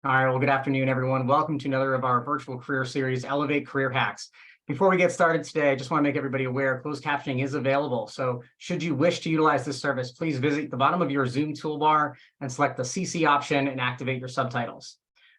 All right, well, good afternoon, everyone. Welcome to another of our virtual career series, Elevate Career Hacks. Before we get started today, I just want to make everybody aware closed captioning is available. So should you wish to utilize this service, please visit the bottom of your Zoom toolbar and select the CC option and activate your subtitles.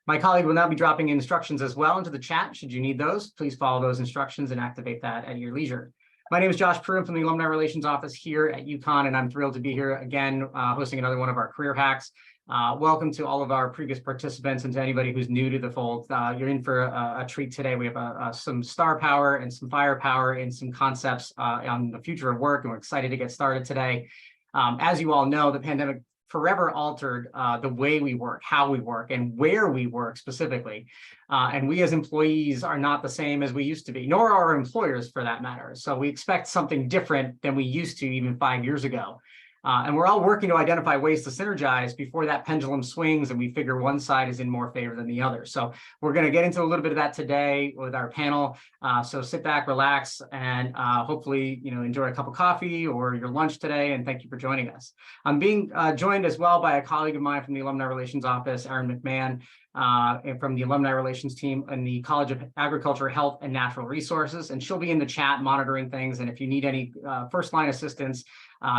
My colleague will now be dropping instructions as well into the chat. Should you need those, please follow those instructions and activate that at your leisure. My name is Josh Pruitt from the Alumni Relations Office here at UConn, and I'm thrilled to be here again, hosting another one of our career hacks. Welcome to all of our previous participants and to anybody who's new to the fold. You're in for a treat today. We have some star power and some firepower and some concepts on the future of work, and we're excited to get started today. As you all know, the pandemic forever altered the way we work, how we work, and where we work specifically. And we as employees are not the same as we used to be, nor are our employers for that matter. So we expect something different than we used to even 5 years ago. And we're all working to identify ways to synergize before that pendulum swings and we figure one side is in more favor than the other. So we're going to get into a little bit of that today with our panel. So sit back, relax, and hopefully, enjoy a cup of coffee or your lunch today. And thank you for joining us. I'm being joined as well by a colleague of mine from the Alumni Relations Office, Erin McMahon, and from the Alumni Relations team in the College of Agriculture, Health, and Natural Resources. And she'll be in the chat monitoring things. And if you need any first line assistance,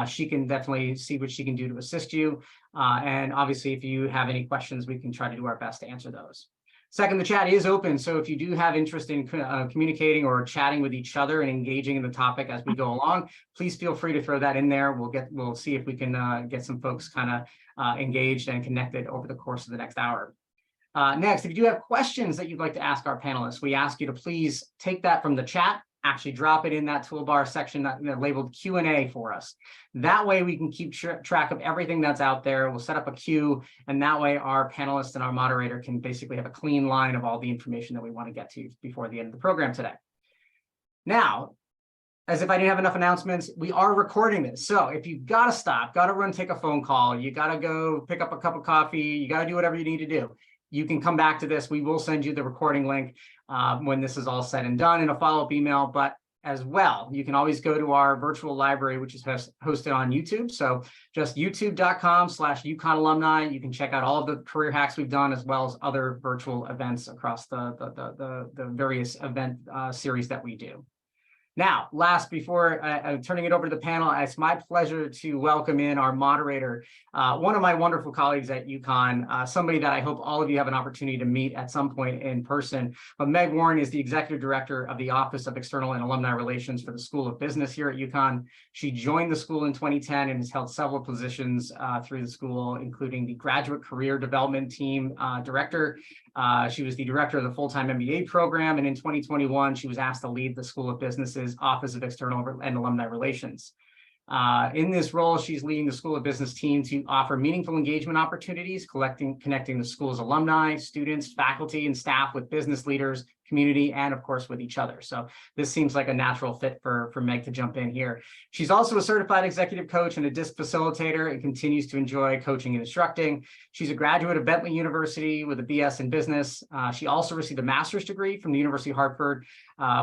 she can definitely see what she can do to assist you. And obviously, if you have any questions, we can try to do our best to answer those. Second, the chat is open. So if you do have interest in communicating or chatting with each other and engaging in the topic as we go along, please feel free to throw that in there. We'll see if we can get some folks kind of engaged and connected over the course of the next hour. Next, if you do have questions that you'd like to ask our panelists, we ask you to please take that from the chat, actually drop it in that toolbar section that labeled Q&A for us. That way we can keep track of everything that's out there. We'll set up a queue, and that way our panelists and our moderator can basically have a clean line of all the information that we want to get to before the end of the program today. Now, as if I didn't have enough announcements, we are recording this. So if you've got to stop, got to run, take a phone call, you got to go pick up a cup of coffee, you got to do whatever you need to do, you can come back to this. We will send you the recording link when this is all said and done in a follow-up email. But as well, you can always go to our virtual library, which is hosted on YouTube. So just youtube.com/UConn alumni. You can check out all of the career hacks we've done, as well as other virtual events across the various event series that we do. Now, before turning it over to the panel, it's my pleasure to welcome in our moderator, one of my wonderful colleagues at UConn, somebody that I hope all of you have an opportunity to meet at some point in person. But Meg Warren is the Executive Director of the Office of External and Alumni Relations for the School of Business here at UConn. She joined the school in 2010 and has held several positions through the school, including the Graduate Career Development Team Director. She was the director of the full-time MBA program, and in 2021, she was asked to lead the School of Business's Office of External and Alumni Relations. In this role, she's leading the School of Business team to offer meaningful engagement opportunities, connecting the school's alumni, students, faculty, and staff with business leaders, community, and of course with each other. So this seems like a natural fit for Meg to jump in here. She's also a certified executive coach and a DISC facilitator and continues to enjoy coaching and instructing. She's a graduate of Bentley University with a BS in business. She also received a master's degree from the University of Hartford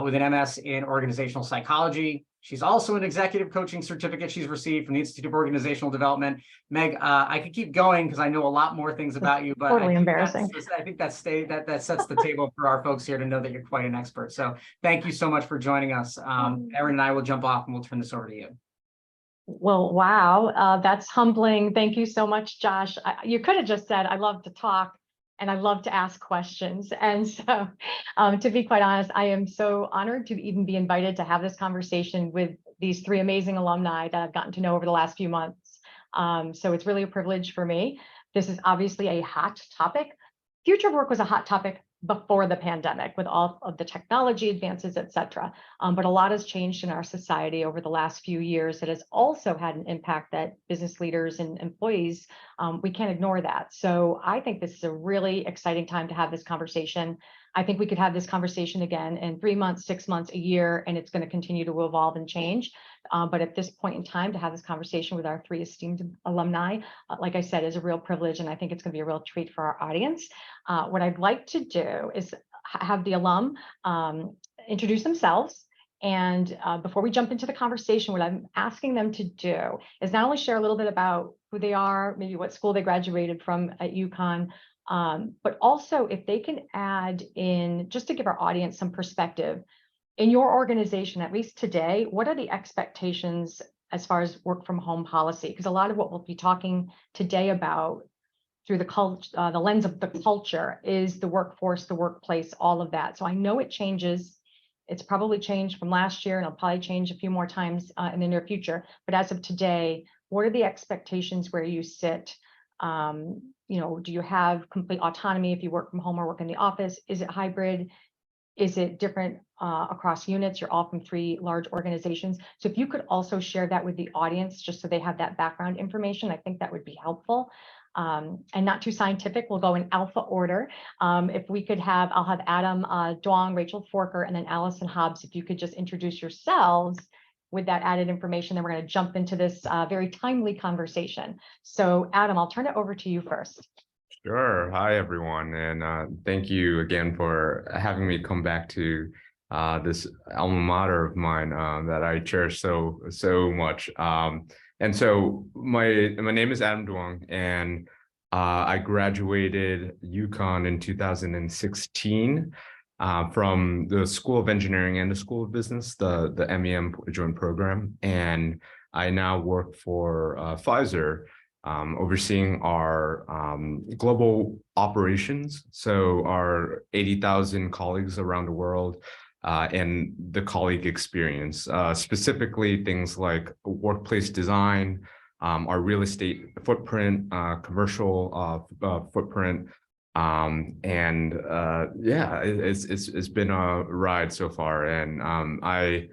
with an MS in organizational psychology. She's also an executive coaching certificate she's received from the Institute of Organizational Development. Meg, I could keep going because I know a lot more things about you, but totally embarrassing. I think that sets the table for our folks here to know that you're quite an expert. So thank you so much for joining us. Erin and I will jump off and we'll turn this over to you. Well, wow, that's humbling. Thank you so much, Josh. You could have just said, I love to talk and I love to ask questions. And so to be quite honest, I am so honored to even be invited to have this conversation with these three amazing alumni that I've gotten to know over the last few months. So it's really a privilege for me. This is obviously a hot topic. Future of work was a hot topic before the pandemic with all of the technology advances, et cetera. But a lot has changed in our society over the last few years that has also had an impact that business leaders and employees, we can't ignore that. So I think this is a really exciting time to have this conversation. I think we could have this conversation again in 3 months, 6 months, a year, and it's going to continue to evolve and change. But at this point in time, to have this conversation with our three esteemed alumni, like I said, is a real privilege, and I think it's going to be a real treat for our audience. What I'd like to do is have the alum introduce themselves. And before we jump into the conversation, what I'm asking them to do is not only share a little bit about who they are, maybe what school they graduated from at UConn, But also if they can add in, just to give our audience some perspective, in your organization, at least today, what are the expectations as far as work from home policy? Because a lot of what we'll be talking today about through the lens of the culture is the workforce, the workplace, all of that. So I know it changes. It's probably changed from last year, and it'll probably change a few more times in the near future. But as of today, what are the expectations where you sit? Do you have complete autonomy if you work from home or work in the office? Is it hybrid? Is it different across units? You're all from 3 large organizations. So if you could also share that with the audience, just so they have that background information, I think that would be helpful. And not too scientific, we'll go in alpha order. If we could have, I'll have Adam Duong, Rachel Forker, and then Allison Hobbs, if you could just introduce yourselves with that added information, then we're going to jump into this very timely conversation. So Adam, I'll turn it over to you first. Sure. Hi, everyone. And thank you again for having me come back to this alma mater of mine that I cherish so much. And so my name is Adam Duong, and I graduated UConn in 2016 from the School of Engineering and the School of Business, the MEM joint program. And I now work for Pfizer, overseeing our global operations, so our 80,000 colleagues around the world, and the colleague experience, specifically things like workplace design, our real estate footprint, commercial footprint, yeah, it's been a ride so far, and I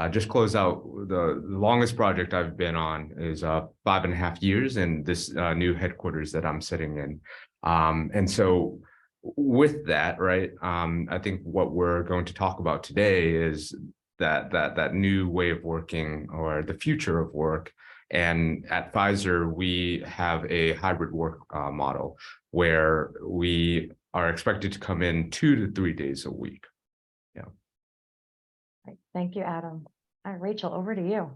just closed out the longest project I've been on is 5.5 years in this new headquarters that I'm sitting in. And so with that, right, I think what we're going to talk about today is that new way of working, or the future of work. And at Pfizer, we have a hybrid work model where we are expected to come in 2 to 3 days a week. Yeah. Right. Thank you, Adam. All right, Rachel, over to you.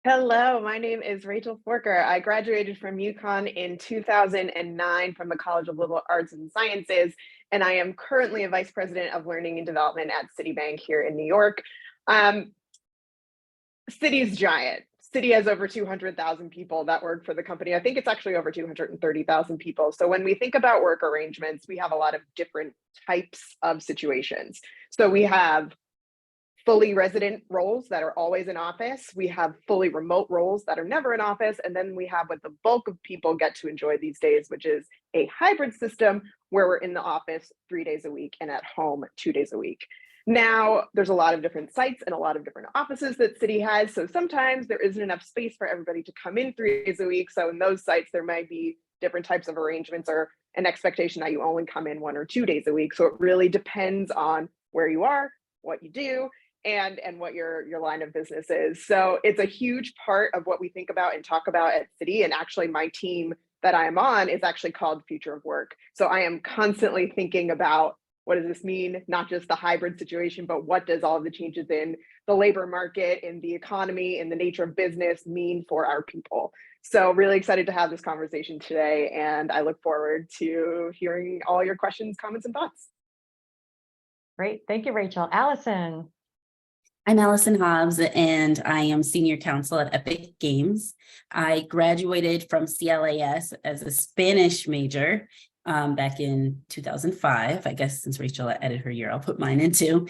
Hello, my name is Rachel Forker. I graduated from UConn in 2009 from the College of Liberal Arts and Sciences, and I am currently a Vice President of Learning and Development at Citibank here in New York. Citi's giant. Citi has over 200,000 people that work for the company. I think it's actually over 230,000 people. So when we think about work arrangements, we have a lot of different types of situations. So we have fully resident roles that are always in office. We have fully remote roles that are never in office. And then we have what the bulk of people get to enjoy these days, which is a hybrid system where we're in the office 3 days a week and at home 2 days a week. Now, there's a lot of different sites and a lot of different offices that Citi has. So sometimes there isn't enough space for everybody to come in 3 days a week. So in those sites, there might be different types of arrangements or an expectation that you only come in 1 or 2 days a week. So it really depends on where you are, what you do, and what your line of business is. So it's a huge part of what we think about and talk about at Citi. And actually my team that I am on is actually called Future of Work. So I am constantly thinking about, what does this mean? Not just the hybrid situation, but what does all of the changes in the labor market, in the economy, in the nature of business mean for our people? So really excited to have this conversation today. And I look forward to hearing all your questions, comments, and thoughts. Great. Thank you, Rachel. Allison. I'm Allison Hobbs, and I am senior counsel at Epic Games. I graduated from CLAS as a Spanish major back in 2005. I guess since Rachel added her year, I'll put mine in too.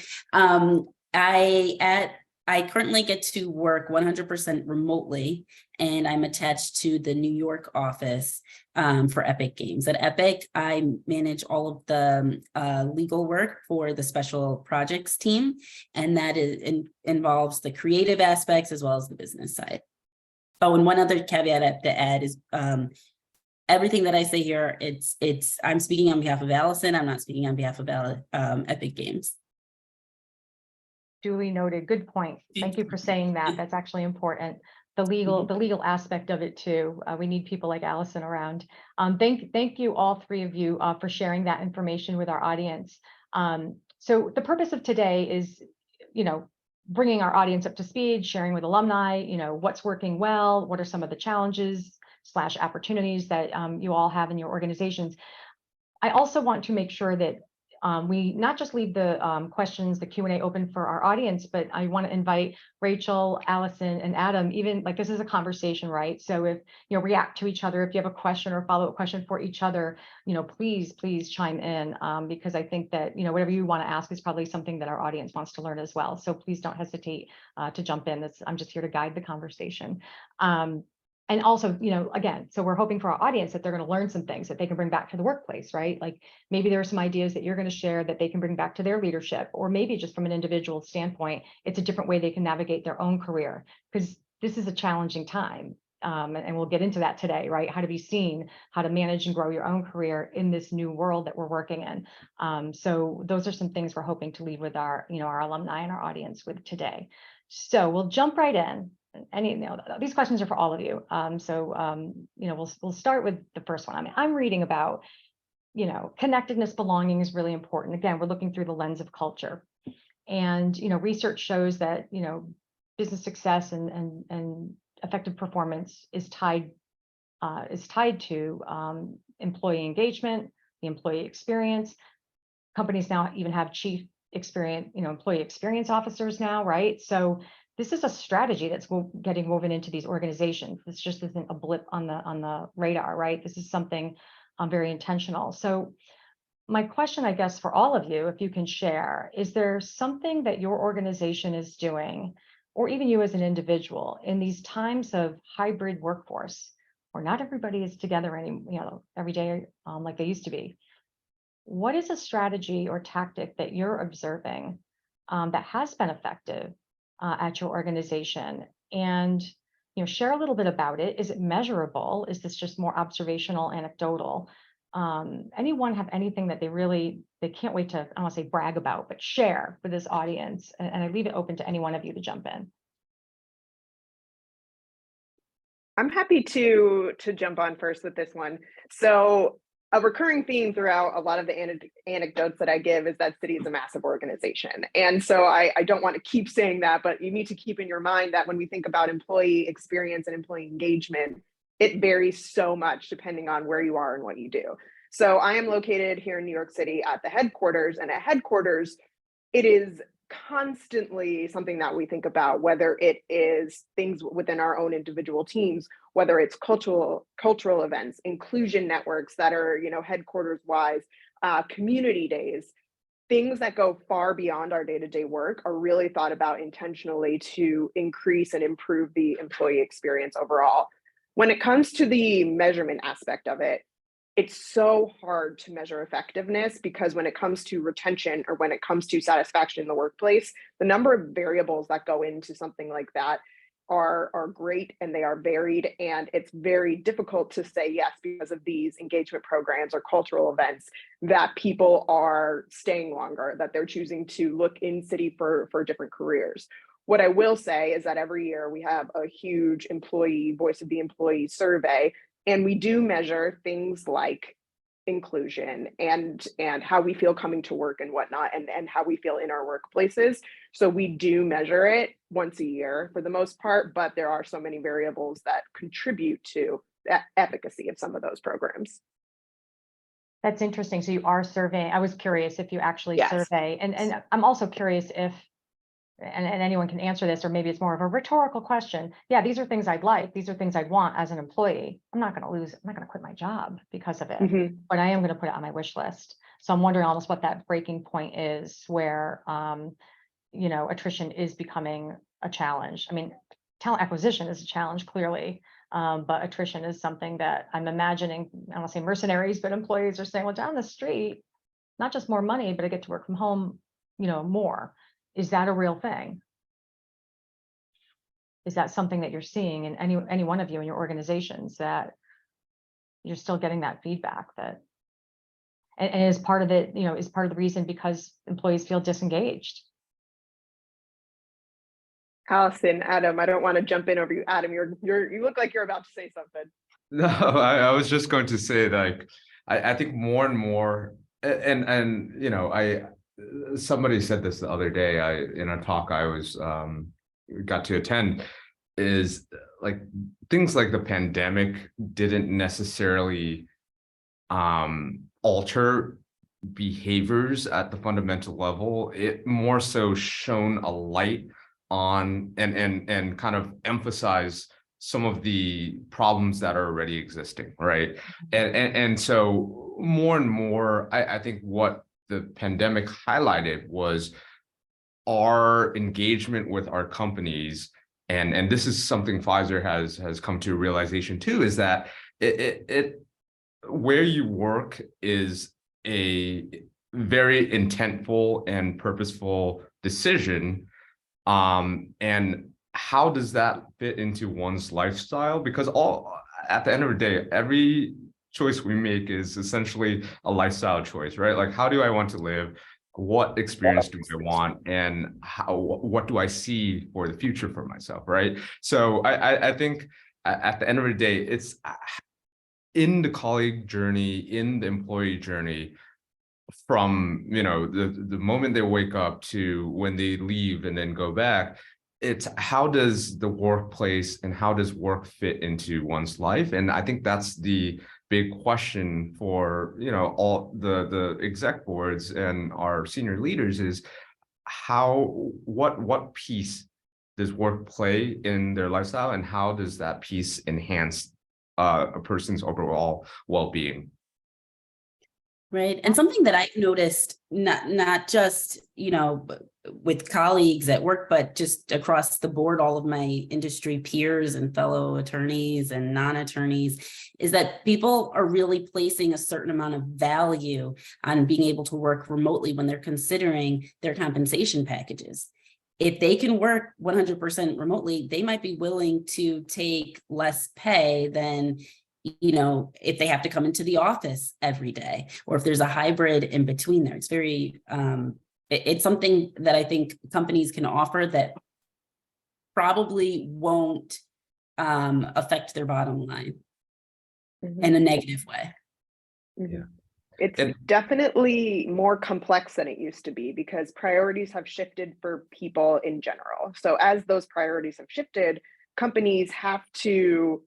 I currently get to work 100% remotely, and I'm attached to the New York office for Epic Games. At Epic, I manage all of the legal work for the special projects team, and that involves the creative aspects as well as the business side. Oh, and one other caveat I have to add is everything that I say here, I'm speaking on behalf of Allison. I'm not speaking on behalf of Epic Games. Duly noted. Good point. Thank you for saying that. That's actually important. The legal aspect of it too. We need people like Allison around. Thank you, all three of you, for sharing that information with our audience. So the purpose of today is, bringing our audience up to speed, sharing with alumni, what's working well, what are some of the challenges / opportunities that you all have in your organizations. I also want to make sure that we not just leave the questions, the Q&A open for our audience, but I want to invite Rachel, Allison, and Adam, even like this is a conversation, right? So if you react to each other, if you have a question or follow-up question for each other, please chime in, because I think that, whatever you want to ask is probably something that our audience wants to learn as well. So please don't hesitate to jump in. I'm just here to guide the conversation. And also, again, so we're hoping for our audience that they're going to learn some things that they can bring back to the workplace, right? Like maybe there are some ideas that you're going to share that they can bring back to their leadership, or maybe just from an individual standpoint, it's a different way they can navigate their own career, because this is a challenging time. And we'll get into that today, right? How to be seen, how to manage and grow your own career in this new world that we're working in. So those are some things we're hoping to leave with our, our alumni and our audience with today. So we'll jump right in. These questions are for all of you. We'll start with the first one. I mean, I'm reading about, connectedness, belonging is really important. Again, we're looking through the lens of culture, and research shows that business success and effective performance is tied to employee engagement, the employee experience. Companies now even have chief employee experience officers now, right? So this is a strategy that's getting woven into these organizations. This just isn't a blip on the radar, right? This is something very intentional. So my question, I guess, for all of you, if you can share, is there something that your organization is doing, or even you as an individual, in these times of hybrid workforce, where not everybody is together every day like they used to be? What is a strategy or tactic that you're observing that has been effective at your organization? And share a little bit about it. Is it measurable? Is this just more observational, anecdotal? Anyone have anything that they can't wait to, I don't want to say brag about, but share with this audience? And I leave it open to any one of you to jump in. I'm happy to jump on first with this one. So a recurring theme throughout a lot of the anecdotes that I give is that Citi is a massive organization. And so I don't want to keep saying that, but you need to keep in your mind that when we think about employee experience and employee engagement, it varies so much depending on where you are and what you do. So I am located here in New York City at the headquarters, and at headquarters, it is constantly something that we think about, whether it is things within our own individual teams, whether it's cultural events, inclusion networks that are, headquarters wise, community days, things that go far beyond our day-to-day work are really thought about intentionally to increase and improve the employee experience overall. When it comes to the measurement aspect of it, it's so hard to measure effectiveness, because when it comes to retention or when it comes to satisfaction in the workplace, the number of variables that go into something like that are great, and they are varied, and it's very difficult to say yes, because of these engagement programs or cultural events, that people are staying longer, that they're choosing to look in Citi for different careers. What I will say is that every year we have a huge employee voice of the employee survey, and we do measure things like inclusion and how we feel coming to work and whatnot, and how we feel in our workplaces. So we do measure it once a year for the most part, but there are so many variables that contribute to the efficacy of some of those programs. That's interesting. So you are surveying. I was curious if you actually Yes. survey, and I'm also curious if, and anyone can answer this, or maybe it's more of a rhetorical question. Yeah, these are things I'd like. These are things I'd want as an employee. I'm not going to quit my job because of it, but I am going to put it on my wish list. So I'm wondering almost what that breaking point is where, attrition is becoming a challenge. I mean, talent acquisition is a challenge, clearly, but attrition is something that I'm imagining, I don't want to say mercenaries, but employees are saying, well, down the street, not just more money, but I get to work from home, more. Is that a real thing? Is that something that you're seeing in any one of you in your organizations, that you're still getting that feedback that, and is part of it, is part of the reason because employees feel disengaged? Allison, Adam, I don't want to jump in over you. Adam, you look like you're about to say something. No, I was just going to say, like, I think more and more, and somebody said this the other day, in a talk I was got to attend, is like things like the pandemic didn't necessarily alter behaviors at the fundamental level. It more so shone a light on and kind of emphasize some of the problems that are already existing, right? And so more and more, I think what the pandemic highlighted was our engagement with our companies, and this is something Pfizer has come to a realization too, is that it where you work is a very intentful and purposeful decision. And how does that fit into one's lifestyle? Because at the end of the day, every choice we make is essentially a lifestyle choice, right? Like, how do I want to live? What experience do I want? And what do I see for the future for myself, right? So I think at the end of the day, it's in the colleague journey, in the employee journey, from the moment they wake up to when they leave and then go back, it's how does the workplace and how does work fit into one's life? And I think that's the big question for all the exec boards and our senior leaders is what piece does work play in their lifestyle, and how does that piece enhance a person's overall well-being? Right. And something that I noticed, not just, with colleagues at work, but just across the board, all of my industry peers and fellow attorneys and non-attorneys, is that people are really placing a certain amount of value on being able to work remotely when they're considering their compensation packages. If they can work 100% remotely, they might be willing to take less pay than if they have to come into the office every day, or if there's a hybrid in between there. It's very, it's something that I think companies can offer that probably won't affect their bottom line in a negative way. Yeah. It's definitely more complex than it used to be because priorities have shifted for people in general. So as those priorities have shifted, companies have to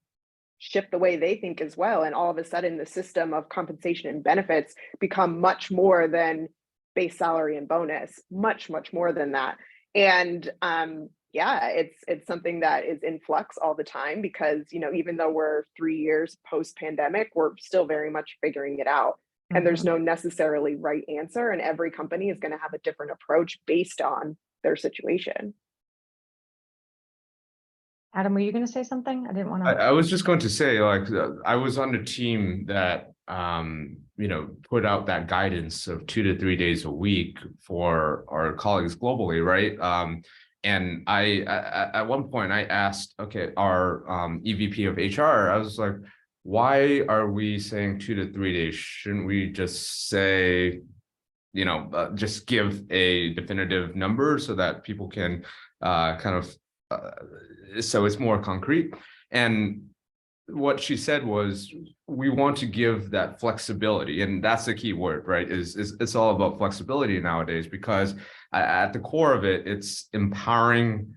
shift the way they think as well. And all of a sudden the system of compensation and benefits become much more than base salary and bonus, much more than that. And it's something that is in flux all the time because, even though we're 3 years post-pandemic, we're still very much figuring it out. And there's no necessarily right answer. And every company is going to have a different approach based on their situation. Adam, were you going to say something? I didn't want to. I was just going to say, I was on the team that, put out that guidance of 2 to 3 days a week for our colleagues globally, right? And I at one point I asked, our EVP of HR, I was like, why are we saying 2 to 3 days? Shouldn't we just say, just give a definitive number so that people can so it's more concrete? And what she said was, we want to give that flexibility, and that's the key word, right? Is it's all about flexibility nowadays, because at the core of it, it's empowering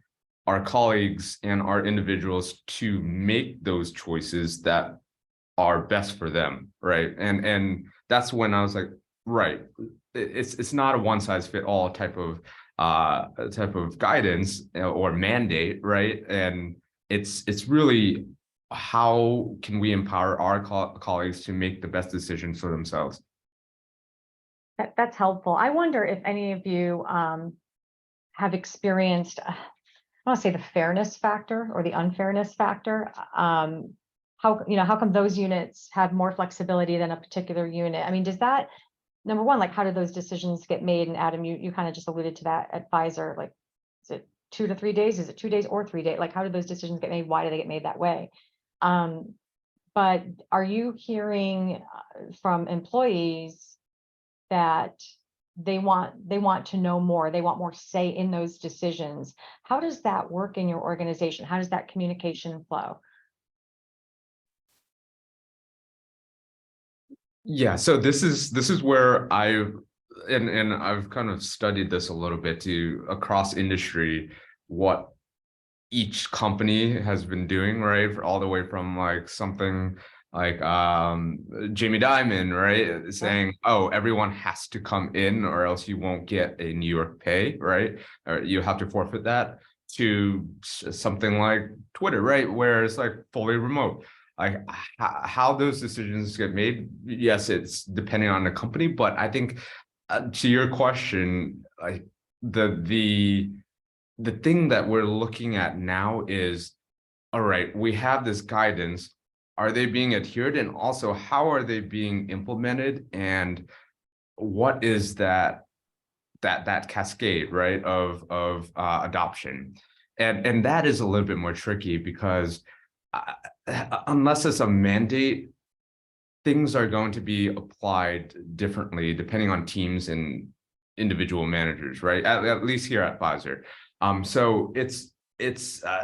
our colleagues and our individuals to make those choices that are best for them, right? And that's when I was like, right, it's not a one size fit all type of guidance or mandate, right? And it's really, how can we empower our colleagues to make the best decisions for themselves? That's helpful. I wonder if any of you have experienced, I want to say the fairness factor or the unfairness factor. How come those units have more flexibility than a particular unit? I mean, does that, number one, how do those decisions get made? And Adam, you kind of just alluded to that at Pfizer. Is it 2 to 3 days? Is it 2 days or 3 days? How do those decisions get made? Why do they get made that way? But are you hearing from employees that they want to know more, they want more say in those decisions? How does that work in your organization? How does that communication flow? Yeah, so this is where I've kind of studied this a little bit across industry, what each company has been doing, right? All the way from something like Jamie Dimon, right? Saying, oh, everyone has to come in or else you won't get a New York pay, right? Or you have to forfeit that, to something like Twitter, right? Where it's like fully remote. Like how those decisions get made, yes, it's depending on the company, but I think to your question, like the thing that we're looking at now is, all right, we have this guidance. Are they being adhered? And also, how are they being implemented? And what is that cascade, right, of adoption? And that is a little bit more tricky because unless it's a mandate, things are going to be applied differently depending on teams and individual managers, right? At least here at Pfizer. So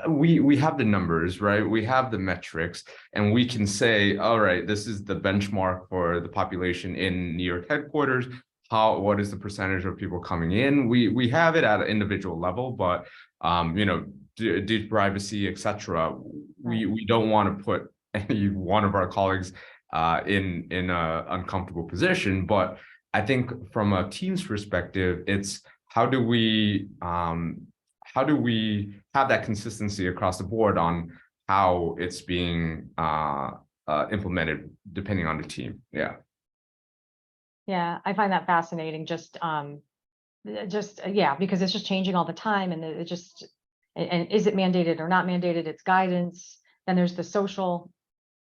we have the numbers, right? We have the metrics, and we can say, all right, this is the benchmark for the population in New York headquarters. What is the percentage of people coming in? We have it at an individual level, but due to privacy, etc., we don't want to put any one of our colleagues in a uncomfortable position. But I think from a team's perspective, it's how do we have that consistency across the board on how it's being implemented depending on the team. Yeah, I find that fascinating. Yeah, because it's just changing all the time, and and is it mandated or not mandated? It's guidance. Then there's the social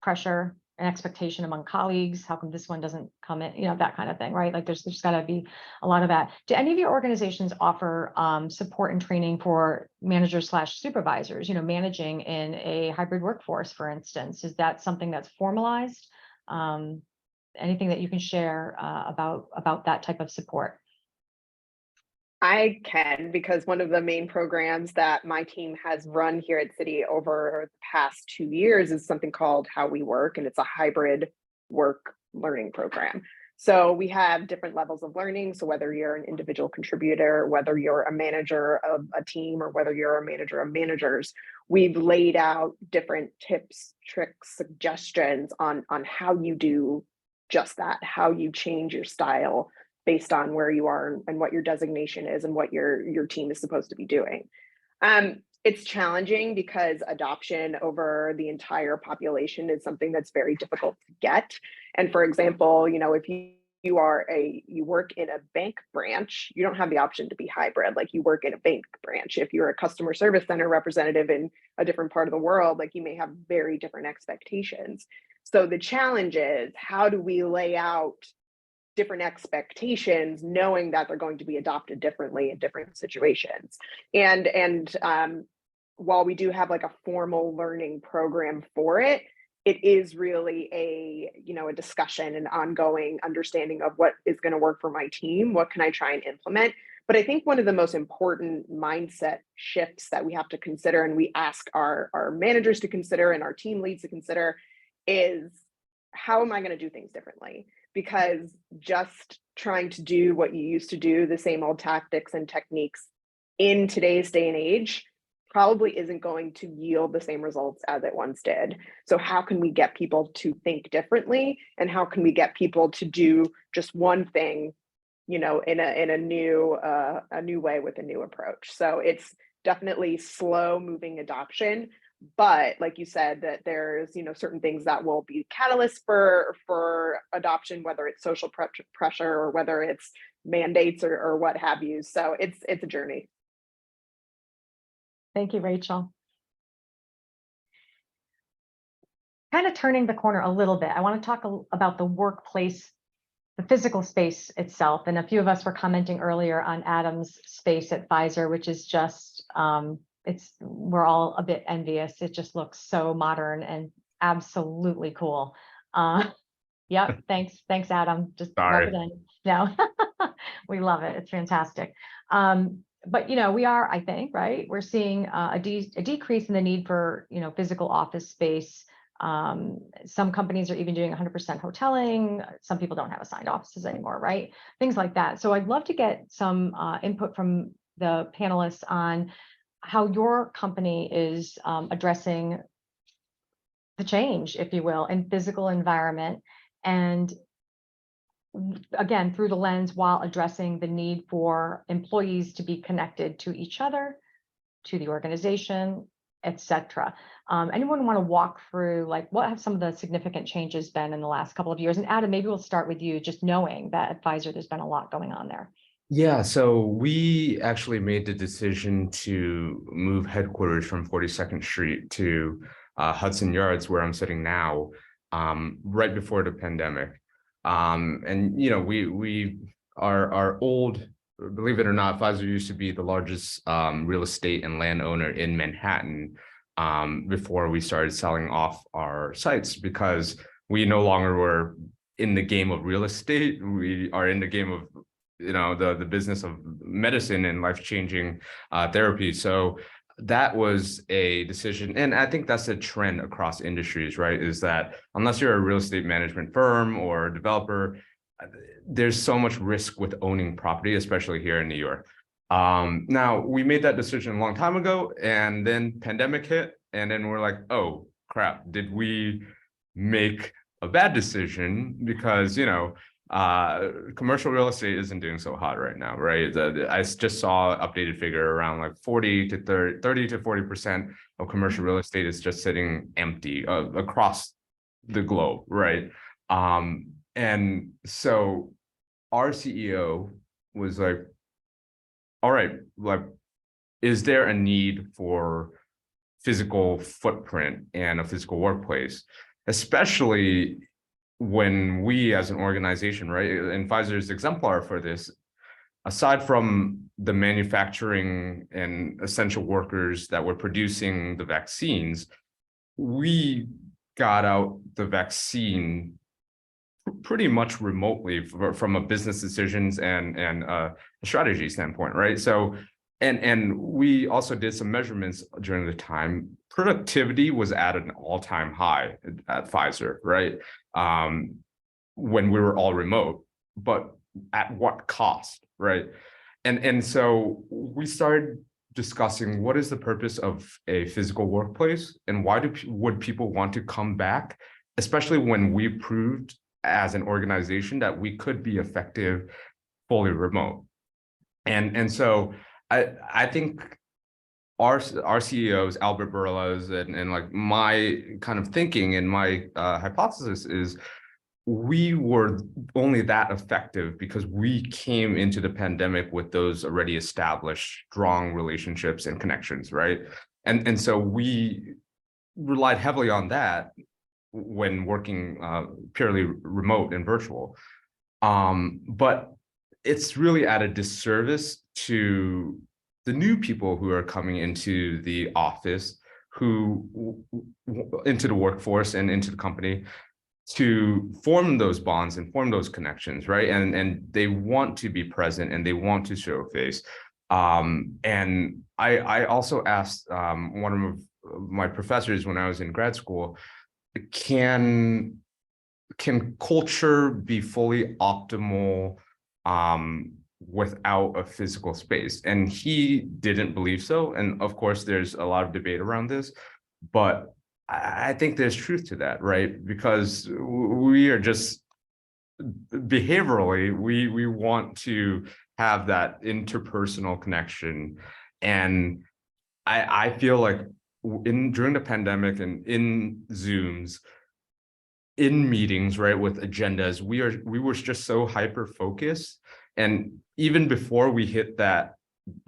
pressure and expectation among colleagues. How come this one doesn't come in? That kind of thing, right? Like there's got to be a lot of that. Do any of your organizations offer support and training for managers / supervisors, managing in a hybrid workforce, for instance? Is that something that's formalized? Anything that you can share about that type of support? I can, because one of the main programs that my team has run here at Citi over the past 2 years is something called How We Work, and it's a hybrid work learning program. So we have different levels of learning. So whether you're an individual contributor, whether you're a manager of a team, or whether you're a manager of managers, we've laid out different tips, tricks, suggestions on how you do just that, how you change your style based on where you are and what your designation is and what your team is supposed to be doing. It's challenging because adoption over the entire population is something that's very difficult to get. And for example, if you work in a bank branch, you don't have the option to be hybrid. Like you work in a bank branch. If you're a customer service center representative in a different part of the world, like you may have very different expectations. So the challenge is, how do we lay out different expectations, knowing that they're going to be adopted differently in different situations? And while we do have like a formal learning program for it, it is really a discussion, an ongoing understanding of what is going to work for my team. What can I try and implement? But I think one of the most important mindset shifts that we have to consider, and we ask our managers to consider and our team leads to consider, is how am I going to do things differently? Because just trying to do what you used to do, the same old tactics and techniques in today's day and age, probably isn't going to yield the same results as it once did. So how can we get people to think differently? And how can we get people to do just one thing, in a new way with a new approach? So it's definitely slow moving adoption. But like you said, that there's certain things that will be catalysts for adoption, whether it's social pressure or whether it's mandates or what have you. So it's a journey. Thank you, Rachel. Kind of turning the corner a little bit, I want to talk about the workplace, the physical space itself. And a few of us were commenting earlier on Adam's space at Pfizer, which is just we're all a bit envious. It just looks so modern and absolutely cool. Yep. Thanks, Adam. Just rub it in. No, we love it. It's fantastic. But we are, I think, right, we're seeing a decrease in the need for physical office space. Some companies are even doing 100% hoteling. Some people don't have assigned offices anymore, right? Things like that. So I'd love to get some input from the panelists on how your company is addressing the change, if you will, in physical environment. And again, through the lens while addressing the need for employees to be connected to each other, to the organization, etc. Anyone want to walk through like what have some of the significant changes been in the last couple of years? And Adam, maybe we'll start with you, just knowing that at Pfizer there's been a lot going on there. Yeah, so we actually made the decision to move headquarters from 42nd Street to Hudson Yards, where I'm sitting now, right before the pandemic. And you know, we our old, believe it or not, Pfizer used to be the largest real estate and landowner in Manhattan before we started selling off our sites, because we no longer were in the game of real estate. We are in the game of, you know, the business of medicine and life-changing therapy. So that was a decision, and I think that's a trend across industries, right? Is that unless you're a real estate management firm or a developer, there's so much risk with owning property, especially here in New York. Now, we made that decision a long time ago, and then pandemic hit, and then we're like, oh crap, did we make a bad decision? Because, you know, commercial real estate isn't doing so hot right now, right? I just saw an updated figure around like 30 to 40% of commercial real estate is just sitting empty across the globe, right? And so our CEO was like, all right, like, is there a need for physical footprint and a physical workplace, especially when we as an organization, right, and Pfizer is exemplar for this, aside from the manufacturing and essential workers that were producing the vaccines, we got out the vaccine pretty much remotely from a business decisions and strategy standpoint, right? So, and we also did some measurements during the time. Productivity was at an all-time high at Pfizer, right? When we were all remote, but at what cost, right? And so we started discussing what is the purpose of a physical workplace and why would people want to come back, especially when we proved as an organization that we could be effective fully remote. And so I think our CEOs, Albert Bourla's, and like my kind of thinking and my hypothesis is we were only that effective because we came into the pandemic with those already established strong relationships and connections, right? And so we relied heavily on that when working purely remote and virtual. But it's really at a disservice to the new people who are coming into the office, into the workforce and into the company, to form those bonds and form those connections, right? And they want to be present and they want to show face. And I also asked one of my professors when I was in grad school, can culture be fully optimal without a physical space? And he didn't believe so. And of course, there's a lot of debate around this, but I think there's truth to that, right? Because we are just behaviorally, we want to have that interpersonal connection. And I feel like during the pandemic and in Zooms, in meetings, right, with agendas, we were just so hyper focused. And even before we hit that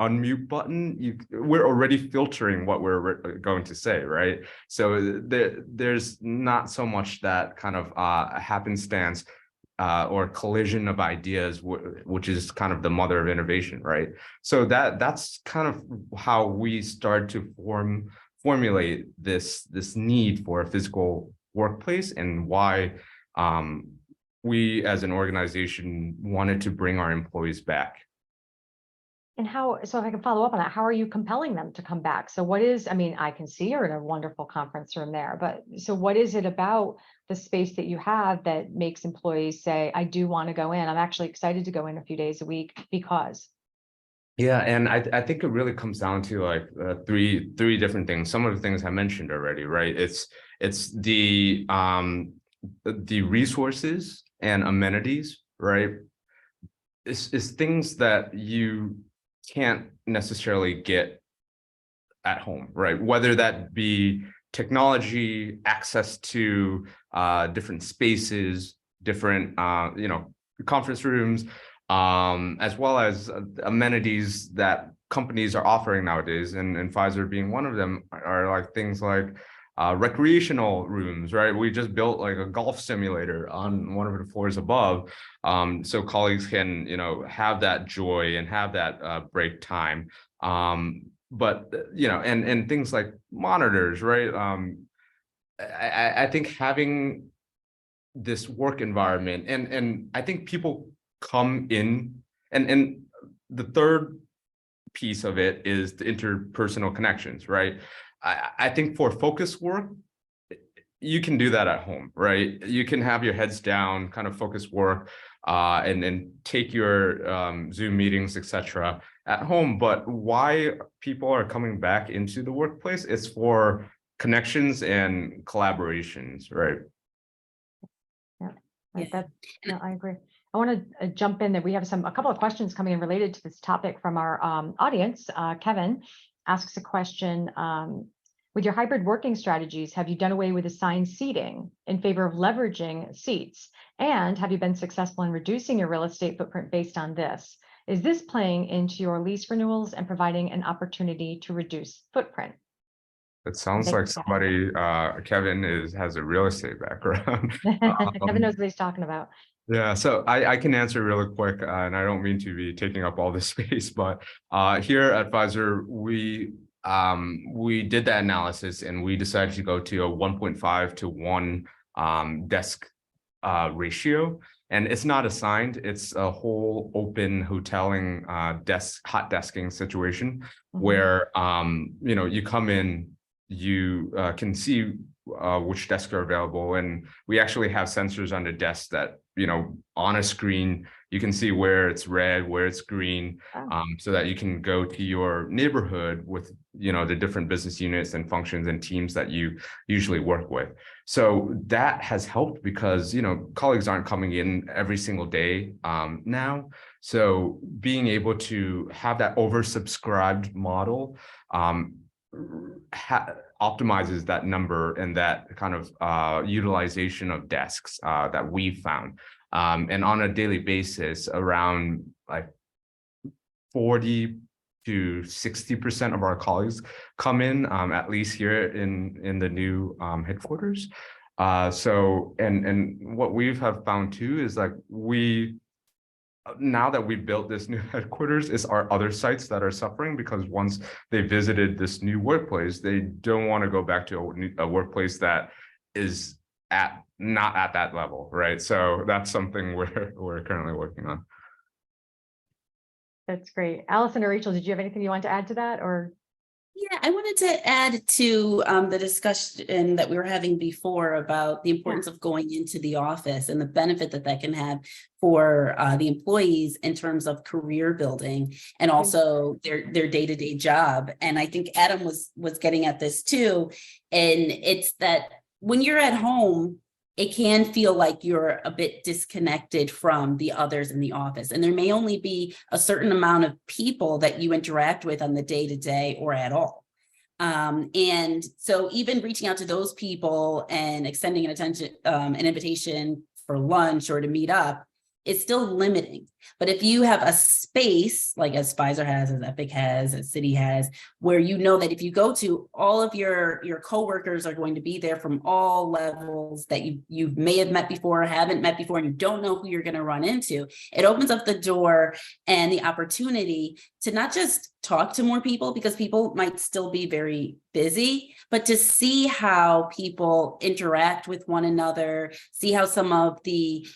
unmute button, we're already filtering what we're going to say, right? So there's not so much that kind of happenstance or collision of ideas, which is kind of the mother of innovation, right? So that's kind of how we start to formulate this need for a physical workplace, and why we as an organization wanted to bring our employees back. And how, so if I can follow up on that, how are you compelling them to come back? So what is, I mean, I can see you're in a wonderful conference room there, but so what is it about the space that you have that makes employees say, I do want to go in, I'm actually excited to go in a few days a week because? Yeah, and I think it really comes down to like three different things. Some of the things I mentioned already, right? It's the resources and amenities, right? It's things that you can't necessarily get at home, right? Whether that be technology, access to different spaces, different conference rooms, as well as amenities that companies are offering nowadays, and Pfizer being one of them, are like things like recreational rooms, right? We just built like a golf simulator on one of the floors above, so colleagues can, have that joy and have that break time. But and things like monitors, right? I think having this work environment, and I think people come in, and the third piece of it is the interpersonal connections, right? I think for focus work, you can do that at home, right? You can have your heads down, kind of focus work, and take your Zoom meetings, etc. at home. But why people are coming back into the workplace is for connections and collaborations, right? Right, Yeah. no, I agree. I want to jump in that we have a couple of questions coming in related to this topic from our audience. Kevin asks a question. With your hybrid working strategies, have you done away with assigned seating in favor of leveraging seats? And have you been successful in reducing your real estate footprint based on this? Is this playing into your lease renewals and providing an opportunity to reduce footprint? It sounds like somebody, Kevin has a real estate background. Kevin knows what he's talking about. Yeah, so I can answer really quick, and I don't mean to be taking up all this space, but here at Pfizer, we did that analysis and we decided to go to a 1.5 to 1 desk ratio. And it's not assigned, it's a whole open hoteling hot desking situation where you come in, you can see which desks are available, and we actually have sensors on the desk that on a screen you can see where it's red, where it's green, so that you can go to your neighborhood with the different business units and functions and teams that you usually work with. So that has helped because colleagues aren't coming in every single day now. So being able to have that oversubscribed model optimizes that number and that kind of utilization of desks that we've found. And on a daily basis, around like 40 to 60% of our colleagues come in, at least here in the new headquarters. So what we've have found too is like now that we built this new headquarters, is our other sites that are suffering, because once they visited this new workplace, they don't want to go back to a workplace that is not at that level, right? So that's something we're currently working on. That's great. Allison or Rachel, did you have anything you want to add to that, or? Yeah, I wanted to add to the discussion that we were having before about the importance of going into the office and the benefit that can have for the employees in terms of career building and also their day-to-day job. And I think Adam was getting at this too. And it's that when you're at home, it can feel like you're a bit disconnected from the others in the office. And there may only be a certain amount of people that you interact with on the day-to-day or at all. And so even reaching out to those people and extending an invitation for lunch or to meet up is still limiting. But if you have a space, like as Pfizer has, as Epic has, as City has, where that if you go to, all of your coworkers are going to be there from all levels that you may have met before, haven't met before, and you don't know who you're going to run into, it opens up the door and the opportunity to not just talk to more people, because people might still be very busy, but to see how people interact with one another, see how some of the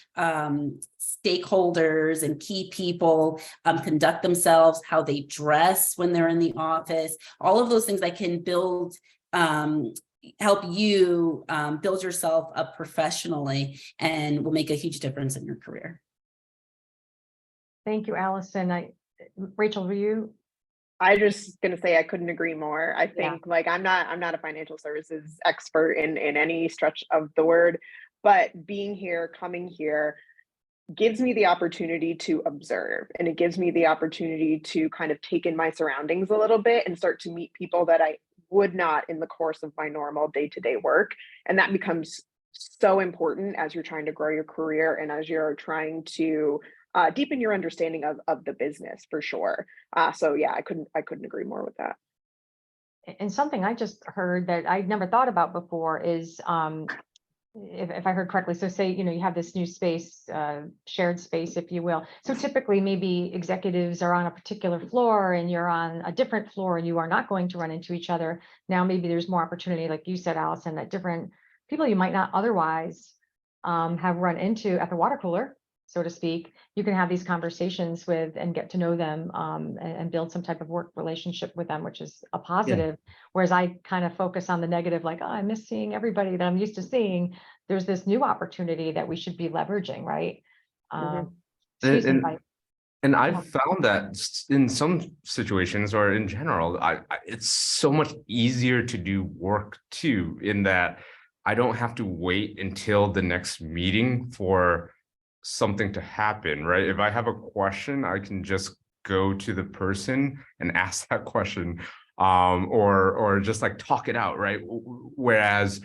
stakeholders and key people conduct themselves, how they dress when they're in the office, all of those things that can help you build yourself up professionally and will make a huge difference in your career. Thank you, Allison. Rachel, were you? I just gonna say I couldn't agree more. I Yeah. think like I'm not a financial services expert in any stretch of the word, but being here, coming here gives me the opportunity to observe, and it gives me the opportunity to kind of take in my surroundings a little bit and start to meet people that I would not in the course of my normal day-to-day work. And that becomes so important as you're trying to grow your career and as you're trying to deepen your understanding of the business for sure. So yeah, I couldn't agree more with that. And something I just heard that I'd never thought about before is, if I heard correctly, so say, you have this new space, shared space, if you will. So typically maybe executives are on a particular floor and you're on a different floor and you are not going to run into each other. Now, maybe there's more opportunity, like you said, Allison, that different people you might not otherwise have run into at the water cooler, so to speak, you can have these conversations with and get to know them, and build some type of work relationship with them, which is a positive. Whereas I kind of focus on the negative, like, oh, I miss seeing everybody that I'm used to seeing. There's this new opportunity that we should be leveraging, right? Excuse me, Mike. And I've found that in some situations or in general, it's so much easier to do work too, in that I don't have to wait until the next meeting for something to happen, right? If I have a question, I can just go to the person and ask that question, or just like talk it out, right? Whereas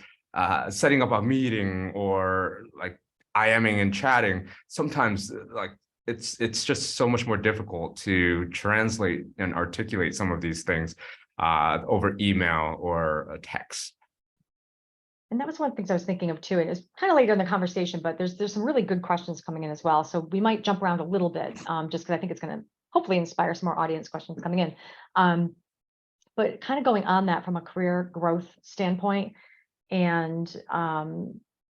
setting up a meeting or like IMing and chatting, sometimes like it's just so much more difficult to translate and articulate some of these things over email or a text. And that was one of the things I was thinking of too. And it's kind of later in the conversation, but there's some really good questions coming in as well. So we might jump around a little bit, just because I think it's going to hopefully inspire some more audience questions coming in. But kind of going on that from a career growth standpoint. And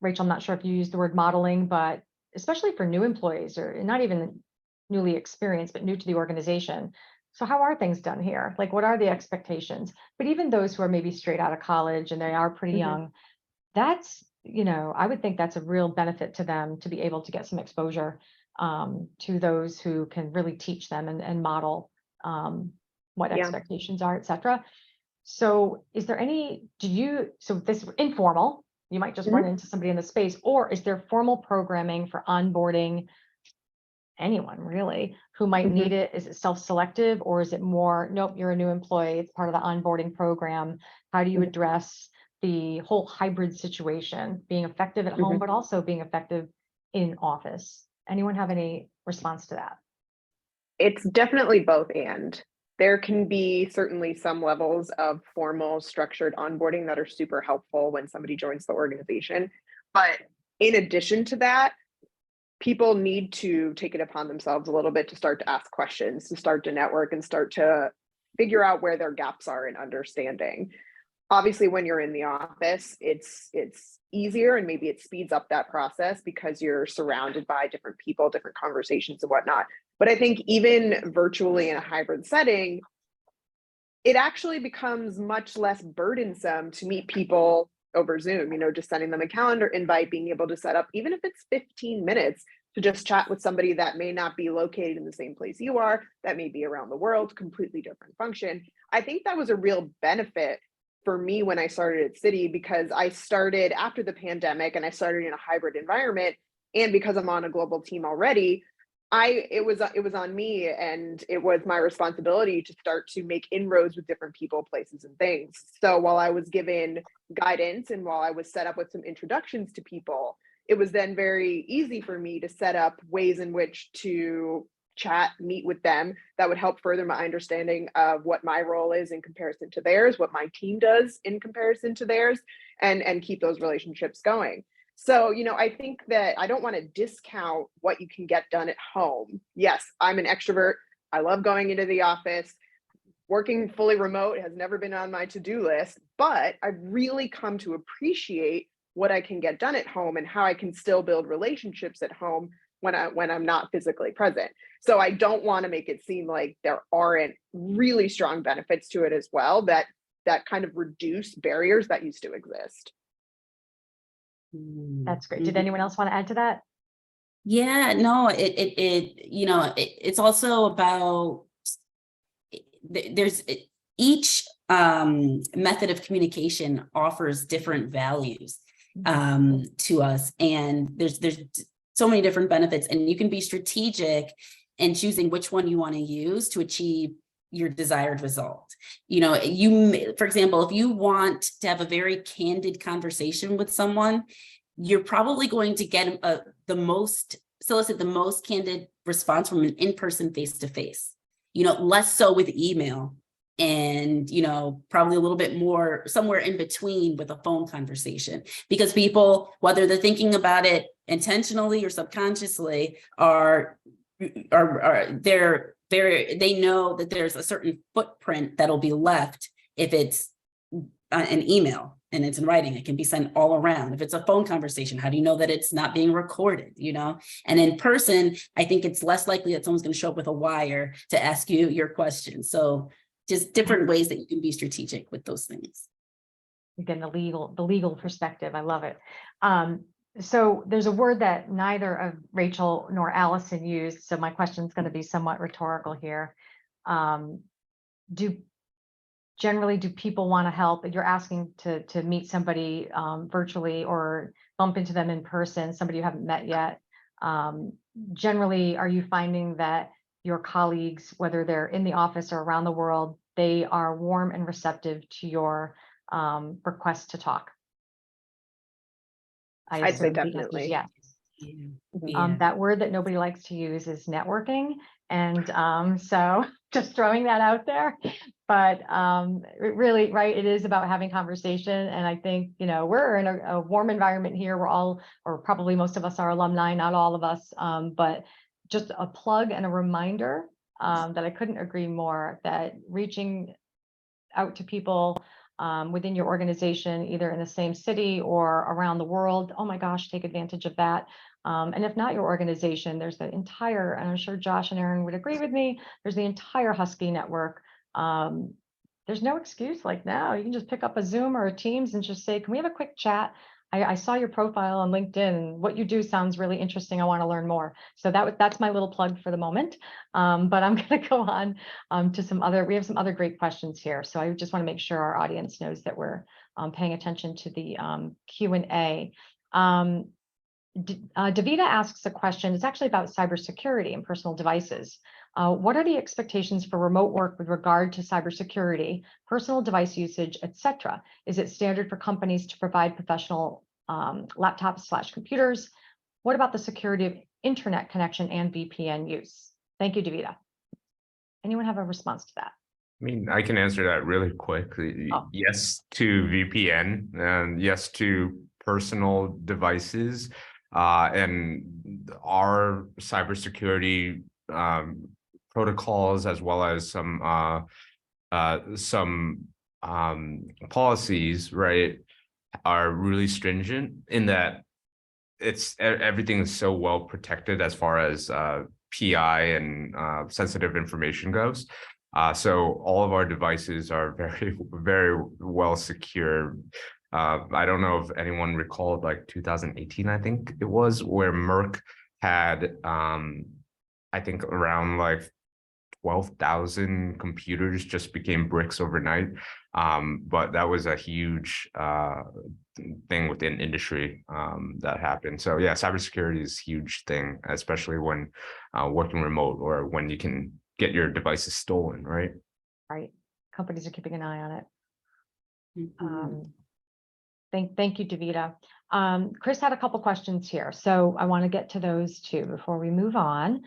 Rachel, I'm not sure if you use the word modeling, but especially for new employees or not even newly experienced, but new to the organization. So how are things done here? Like, what are the expectations? But even those who are maybe straight out of college and they are pretty young, that's, I would think that's a real benefit to them to be able to get some exposure to those who can really teach them and model what expectations are, et cetera. So is there so this is informal, you might just run into somebody in the space, or is there formal programming for onboarding anyone really who might need it? Is it self-selective, or is it more, nope, you're a new employee, it's part of the onboarding program? How do you address the whole hybrid situation, being effective at home, but also being effective in office? Anyone have any response to that? It's definitely both and. There can be certainly some levels of formal structured onboarding that are super helpful when somebody joins the organization. But in addition to that, people need to take it upon themselves a little bit to start to ask questions, to start to network and start to figure out where their gaps are in understanding. Obviously, when you're in the office, it's easier and maybe it speeds up that process because you're surrounded by different people, different conversations and whatnot. But I think even virtually in a hybrid setting, it actually becomes much less burdensome to meet people over Zoom, just sending them a calendar invite, being able to set up, even if it's 15 minutes, to just chat with somebody that may not be located in the same place you are, that may be around the world, completely different function. I think that was a real benefit for me when I started at Citi, because I started after the pandemic and I started in a hybrid environment. And because I'm on a global team already, it was on me, and it was my responsibility to start to make inroads with different people, places, and things. So while I was given guidance and while I was set up with some introductions to people, it was then very easy for me to set up ways in which to chat, meet with them that would help further my understanding of what my role is in comparison to theirs, what my team does in comparison to theirs, and keep those relationships going. So, I think that I don't want to discount what you can get done at home. Yes, I'm an extrovert. I love going into the office. Working fully remote has never been on my to-do list, but I've really come to appreciate what I can get done at home and how I can still build relationships at home when I'm not physically present. So I don't want to make it seem like there aren't really strong benefits to it as well, that kind of reduce barriers that used to exist. That's great. Did anyone else want to add to that? Yeah, no, it's also about there's each method of communication offers different values to us, and there's so many different benefits, and you can be strategic in choosing which one you want to use to achieve your desired result. You know, for example, if you want to have a very candid conversation with someone, you're probably going to get solicit the most candid response from an in-person face-to-face, you know, less so with email, and, you know, probably a little bit more somewhere in between with a phone conversation, because people, whether they're thinking about it intentionally or subconsciously, they know that there's a certain footprint that'll be left if it's an email and it's in writing. It can be sent all around. If it's a phone conversation, how do you know that it's not being recorded, you know? And in person, I think it's less likely that someone's going to show up with a wire to ask you your question. So just different ways that you can be strategic with those things. Again, the legal perspective. I love it. So there's a word that neither of Rachel nor Allison used. So my question is going to be somewhat rhetorical here. Do people want to help? You're asking to meet somebody virtually or bump into them in person, somebody you haven't met yet. Generally, are you finding that your colleagues, whether they're in the office or around the world, they are warm and receptive to your request to talk? I'd say assume the answer is definitely. yes. Yeah. That word that nobody likes to use is networking. And so just throwing that out there. But it really, right, it is about having conversation. And I think, you know, we're in a warm environment here. We're all, or probably most of us are alumni, not all of us, but just a plug and a reminder that I couldn't agree more, that reaching out to people within your organization, either in the same city or around the world, oh my gosh, take advantage of that. And if not your organization, there's the entire, and I'm sure Josh and Aaron would agree with me, there's the entire Husky network. There's no excuse. Like now, you can just pick up a Zoom or a Teams and just say, can we have a quick chat? I saw your profile on LinkedIn, and what you do sounds really interesting. I want to learn more. So that's my little plug for the moment. But I'm going to go on to some other, we have some other great questions here. So I just want to make sure our audience knows that we're paying attention to the Q&A. Davida asks a question. It's actually about cybersecurity and personal devices. What are the expectations for remote work with regard to cybersecurity, personal device usage, etc.? Is it standard for companies to provide professional laptops/computers? What about the security of internet connection and VPN use? Thank you, Davida. Anyone have a response to that? I mean, I can answer that really quick. Oh. Yes to VPN and yes to personal devices. And our cybersecurity protocols, as well as some policies, right, are really stringent in that everything is so well protected as far as PI and sensitive information goes. So all of our devices are very, very well secured. I don't know if anyone recalled, like 2018, I think it was, where Merck had, I think around like 12,000 computers just became bricks overnight. But that was a huge thing within industry that happened. So yeah, cybersecurity is a huge thing, especially when working remote or when you can get your devices stolen, right? Right. Companies are keeping an eye on it. Mm-hmm. Thank you, Davida. Chris had a couple questions here, so I want to get to those too before we move on.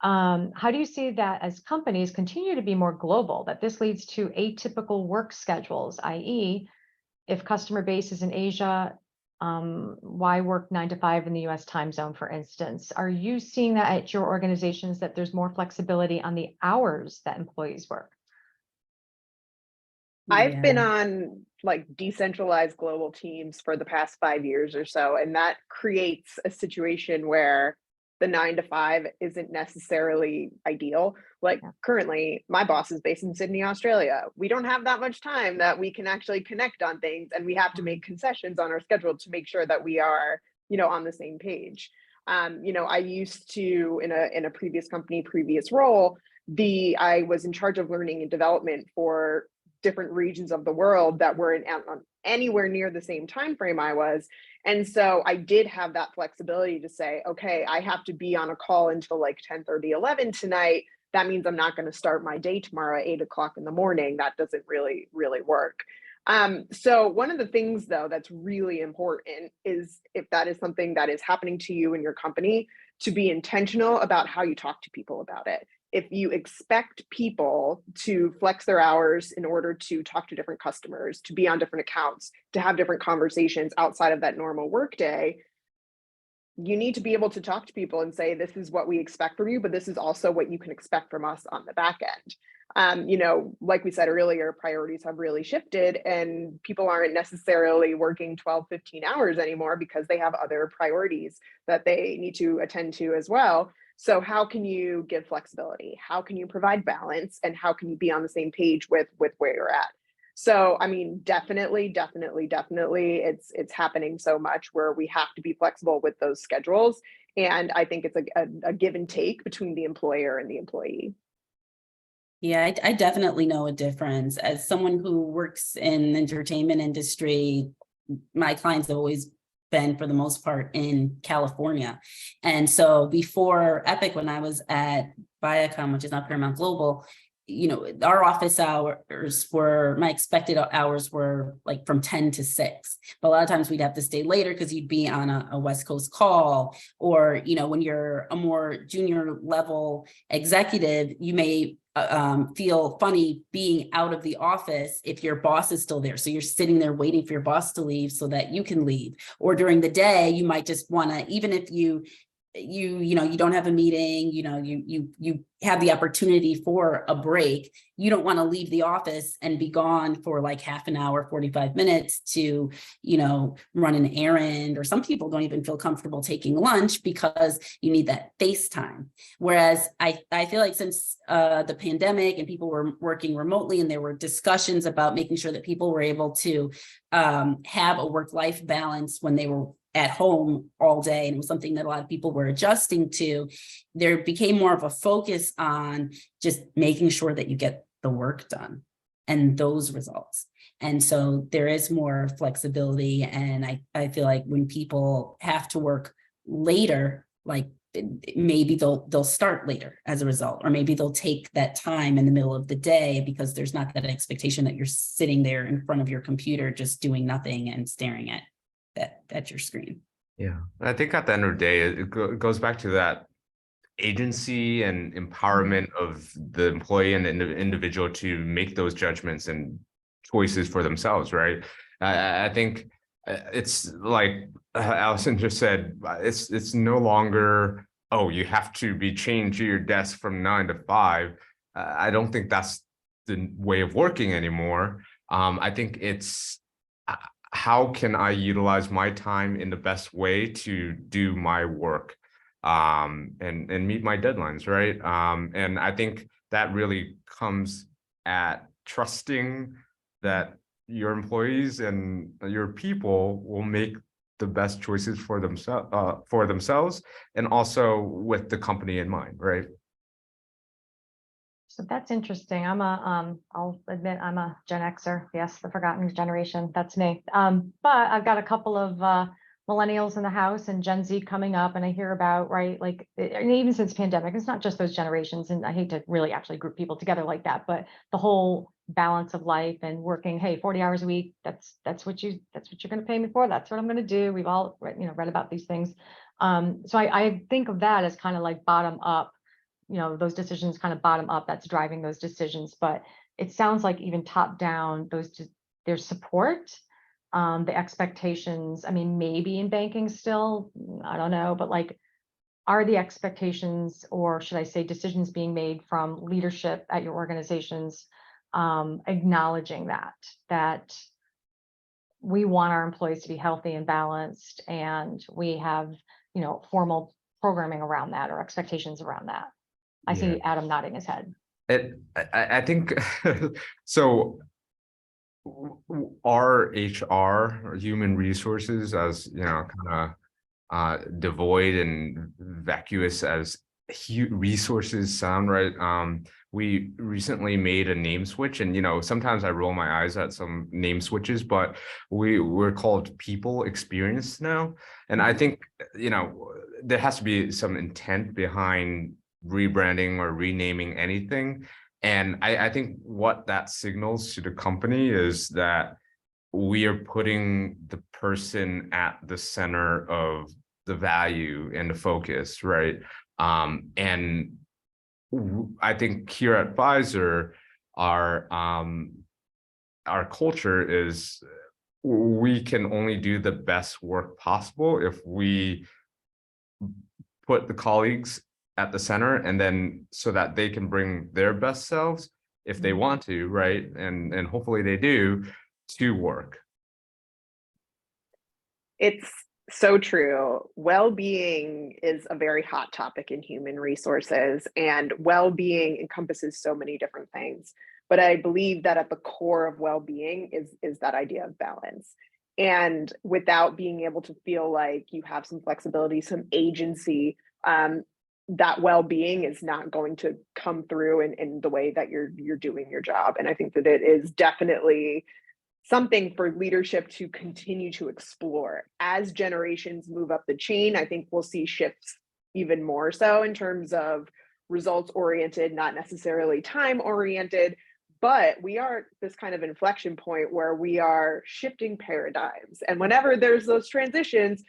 How do you see that as companies continue to be more global, that this leads to atypical work schedules, i.e., if customer base is in Asia, why work 9 to 5 in the US time zone, for instance? Are you seeing that at your organizations, that there's more flexibility on the hours that employees work? I've been on like decentralized global teams for the past 5 years or so, and that creates a situation where the 9 to 5 isn't necessarily ideal. Like currently, my boss is based in Sydney, Australia. We don't have that much time that we can actually connect on things, and we have to make concessions on our schedule to make sure that we are, you know, on the same page. You know, I used to, in a previous company, previous role, I was in charge of learning and development for different regions of the world that weren't anywhere near the same time frame I was. And so I did have that flexibility to say, okay, I have to be on a call until like 10:30, 11 tonight. That means I'm not going to start my day tomorrow at 8 o'clock in the morning. That doesn't really work. So one of the things though that's really important is, if that is something that is happening to you in your company, to be intentional about how you talk to people about it. If you expect people to flex their hours in order to talk to different customers, to be on different accounts, to have different conversations outside of that normal workday, you need to be able to talk to people and say, this is what we expect from you, but this is also what you can expect from us on the back end. Like we said earlier, priorities have really shifted and people aren't necessarily working 12, 15 hours anymore because they have other priorities that they need to attend to as well. So how can you give flexibility? How can you provide balance? And how can you be on the same page with where you're at? So, I mean, definitely, it's happening so much where we have to be flexible with those schedules. And I think it's a give and take between the employer and the employee. Yeah, I definitely know a difference. As someone who works in the entertainment industry, my clients have always been, for the most part, in California. And so before Epic, when I was at Viacom, which is now Paramount Global, our office hours were, my expected hours were like from 10 to 6. But a lot of times we'd have to stay later because you'd be on a West Coast call, or, when you're a more junior level executive, you may feel funny being out of the office if your boss is still there. So you're sitting there waiting for your boss to leave so that you can leave. Or during the day, you might just want to, even if you don't have a meeting, you have the opportunity for a break, you don't want to leave the office and be gone for like half an hour, 45 minutes to, run an errand. Or some people don't even feel comfortable taking lunch because you need that face time. Whereas I feel like since the pandemic and people were working remotely, and there were discussions about making sure that people were able to have a work-life balance when they were at home all day, and it was something that a lot of people were adjusting to, there became more of a focus on just making sure that you get the work done and those results. And so there is more flexibility. And I feel like when people have to work later, like maybe they'll start later as a result, or maybe they'll take that time in the middle of the day because there's not that expectation that you're sitting there in front of your computer just doing nothing and staring at your screen. Yeah, I think at the end of the day, it goes back to that agency and empowerment of the employee and the individual to make those judgments and choices for themselves, right? I think it's like Allison just said, it's no longer, oh, you have to be chained to your desk from 9 to 5. I don't think that's the way of working anymore. I think it's how can I utilize my time in the best way to do my work and meet my deadlines, right? And I think that really comes at trusting that your employees and your people will make the best choices for themselves and also with the company in mind, right? So that's interesting. I'll admit I'm a Gen Xer. Yes, the forgotten generation. That's me. But I've got a couple of millennials in the house and Gen Z coming up, and I hear about, right, like, and even since pandemic, it's not just those generations, and I hate to really actually group people together like that, but the whole balance of life and working, hey, 40 hours a week, that's what you're going to pay me for. That's what I'm going to do. We've all read about these things. So I think of that as kind of like bottom up. Those decisions kind of bottom up, that's driving those decisions. But it sounds like even top down, there's support, the expectations. I mean, maybe in banking still, I don't know, but like, are the expectations, or should I say decisions, being made from leadership at your organizations, acknowledging that we want our employees to be healthy and balanced, and we have, formal programming around that or expectations around that? I see Adam nodding his head. I think so. Our HR, or human resources, as kind of devoid and vacuous as resources sound, right? We recently made a name switch, and sometimes I roll my eyes at some name switches, but we're called People Experience now. And I think there has to be some intent behind rebranding or renaming anything. And I think what that signals to the company is that we are putting the person at the center of the value and the focus, right? And I think here at Pfizer, our culture is we can only do the best work possible if we put the colleagues at the center, and then so that they can bring their best selves if they want to, right? And hopefully they do, to work. It's so true. Well-being is a very hot topic in human resources, and well-being encompasses so many different things. But I believe that at the core of well-being is that idea of balance. And without being able to feel like you have some flexibility, some agency, that well-being is not going to come through in the way that you're doing your job. And I think that it is definitely something for leadership to continue to explore. As generations move up the chain, I think we'll see shifts even more so in terms of results oriented, not necessarily time oriented, but we are at this kind of inflection point where we are shifting paradigms. And whenever there's those transitions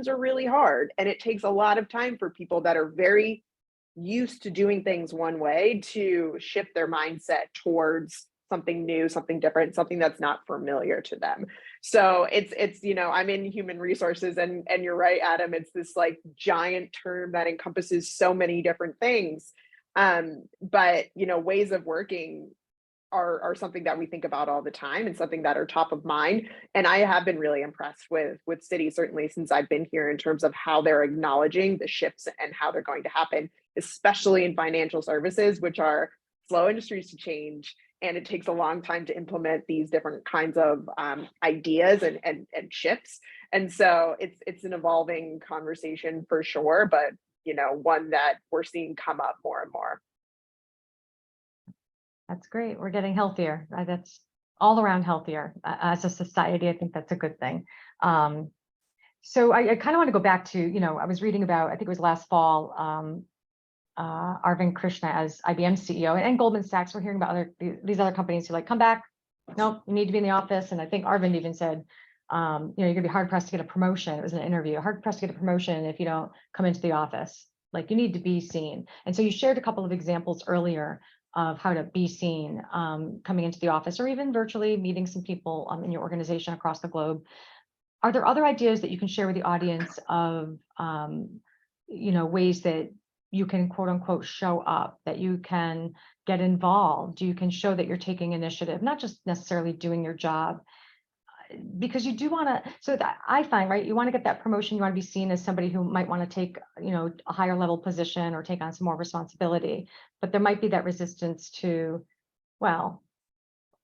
are really hard. And it takes a lot of time for people that are very used to doing things one way to shift their mindset towards something new, something different, something that's not familiar to them. So it's I'm in human resources, and you're right, Adam, it's this like giant term that encompasses so many different things. But ways of working are something that we think about all the time and something that are top of mind. And I have been really impressed with Citi, certainly since I've been here, in terms of how they're acknowledging the shifts and how they're going to happen, especially in financial services, which are slow industries to change. And it takes a long time to implement these different kinds of ideas and shifts. And so it's an evolving conversation for sure, but one that we're seeing come up more and more. That's great. We're getting healthier. That's all around healthier as a society. I think that's a good thing. So I kind of want to go back to, I was reading about, I think it was last fall, Arvind Krishna as IBM CEO and Goldman Sachs. We're hearing about these other companies who come back. Nope, you need to be in the office. And I think Arvind even said, you're gonna be hard pressed to get a promotion. It was an interview, hard pressed to get a promotion if you don't come into the office. You need to be seen. And so you shared a couple of examples earlier of how to be seen coming into the office, or even virtually meeting some people in your organization across the globe. Are there other ideas that you can share with the audience of ways that you can quote unquote show up, that you can get involved, you can show that you're taking initiative, not just necessarily doing your job? Because you do want to, so that I find, right, you want to get that promotion, you want to be seen as somebody who might want to take, a higher level position or take on some more responsibility, but there might be that resistance to, well,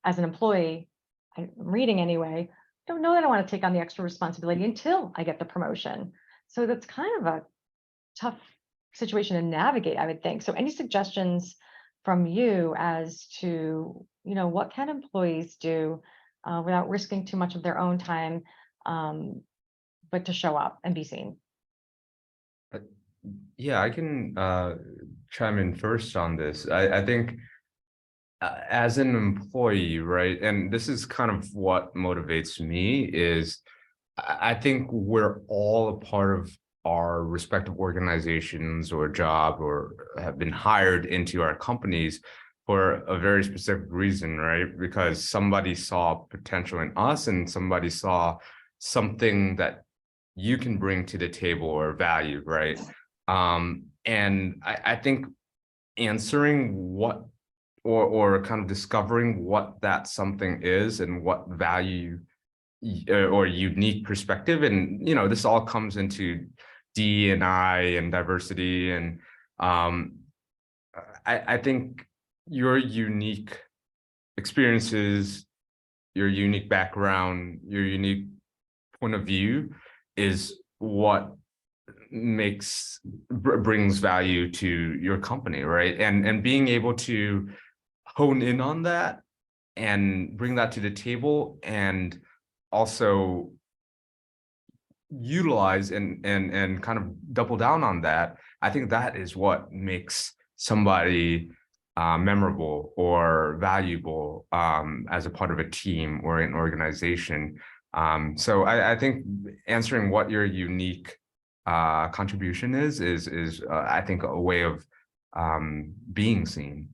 as an employee, I'm reading anyway, I don't know that I want to take on the extra responsibility until I get the promotion. So that's kind of a tough situation to navigate, I would think. So any suggestions from you as to, what can employees do without risking too much of their own time, but to show up and be seen? Yeah, I can chime in first on this. I think as an employee, right, and this is kind of what motivates me, is I think we're all a part of our respective organizations or job, or have been hired into our companies for a very specific reason, right? Because somebody saw potential in us, and somebody saw something that you can bring to the table or value, right? And I think answering what, or kind of discovering what that something is and what value or unique perspective, and this all comes into D&I and diversity, and I think your unique experiences, your unique background, your unique point of view is what brings value to your company, right? And being able to hone in on that and bring that to the table, and also utilize and kind of double down on that. I think that is what makes somebody memorable or valuable as a part of a team or an organization. So I think answering what your unique contribution is I think a way of being seen.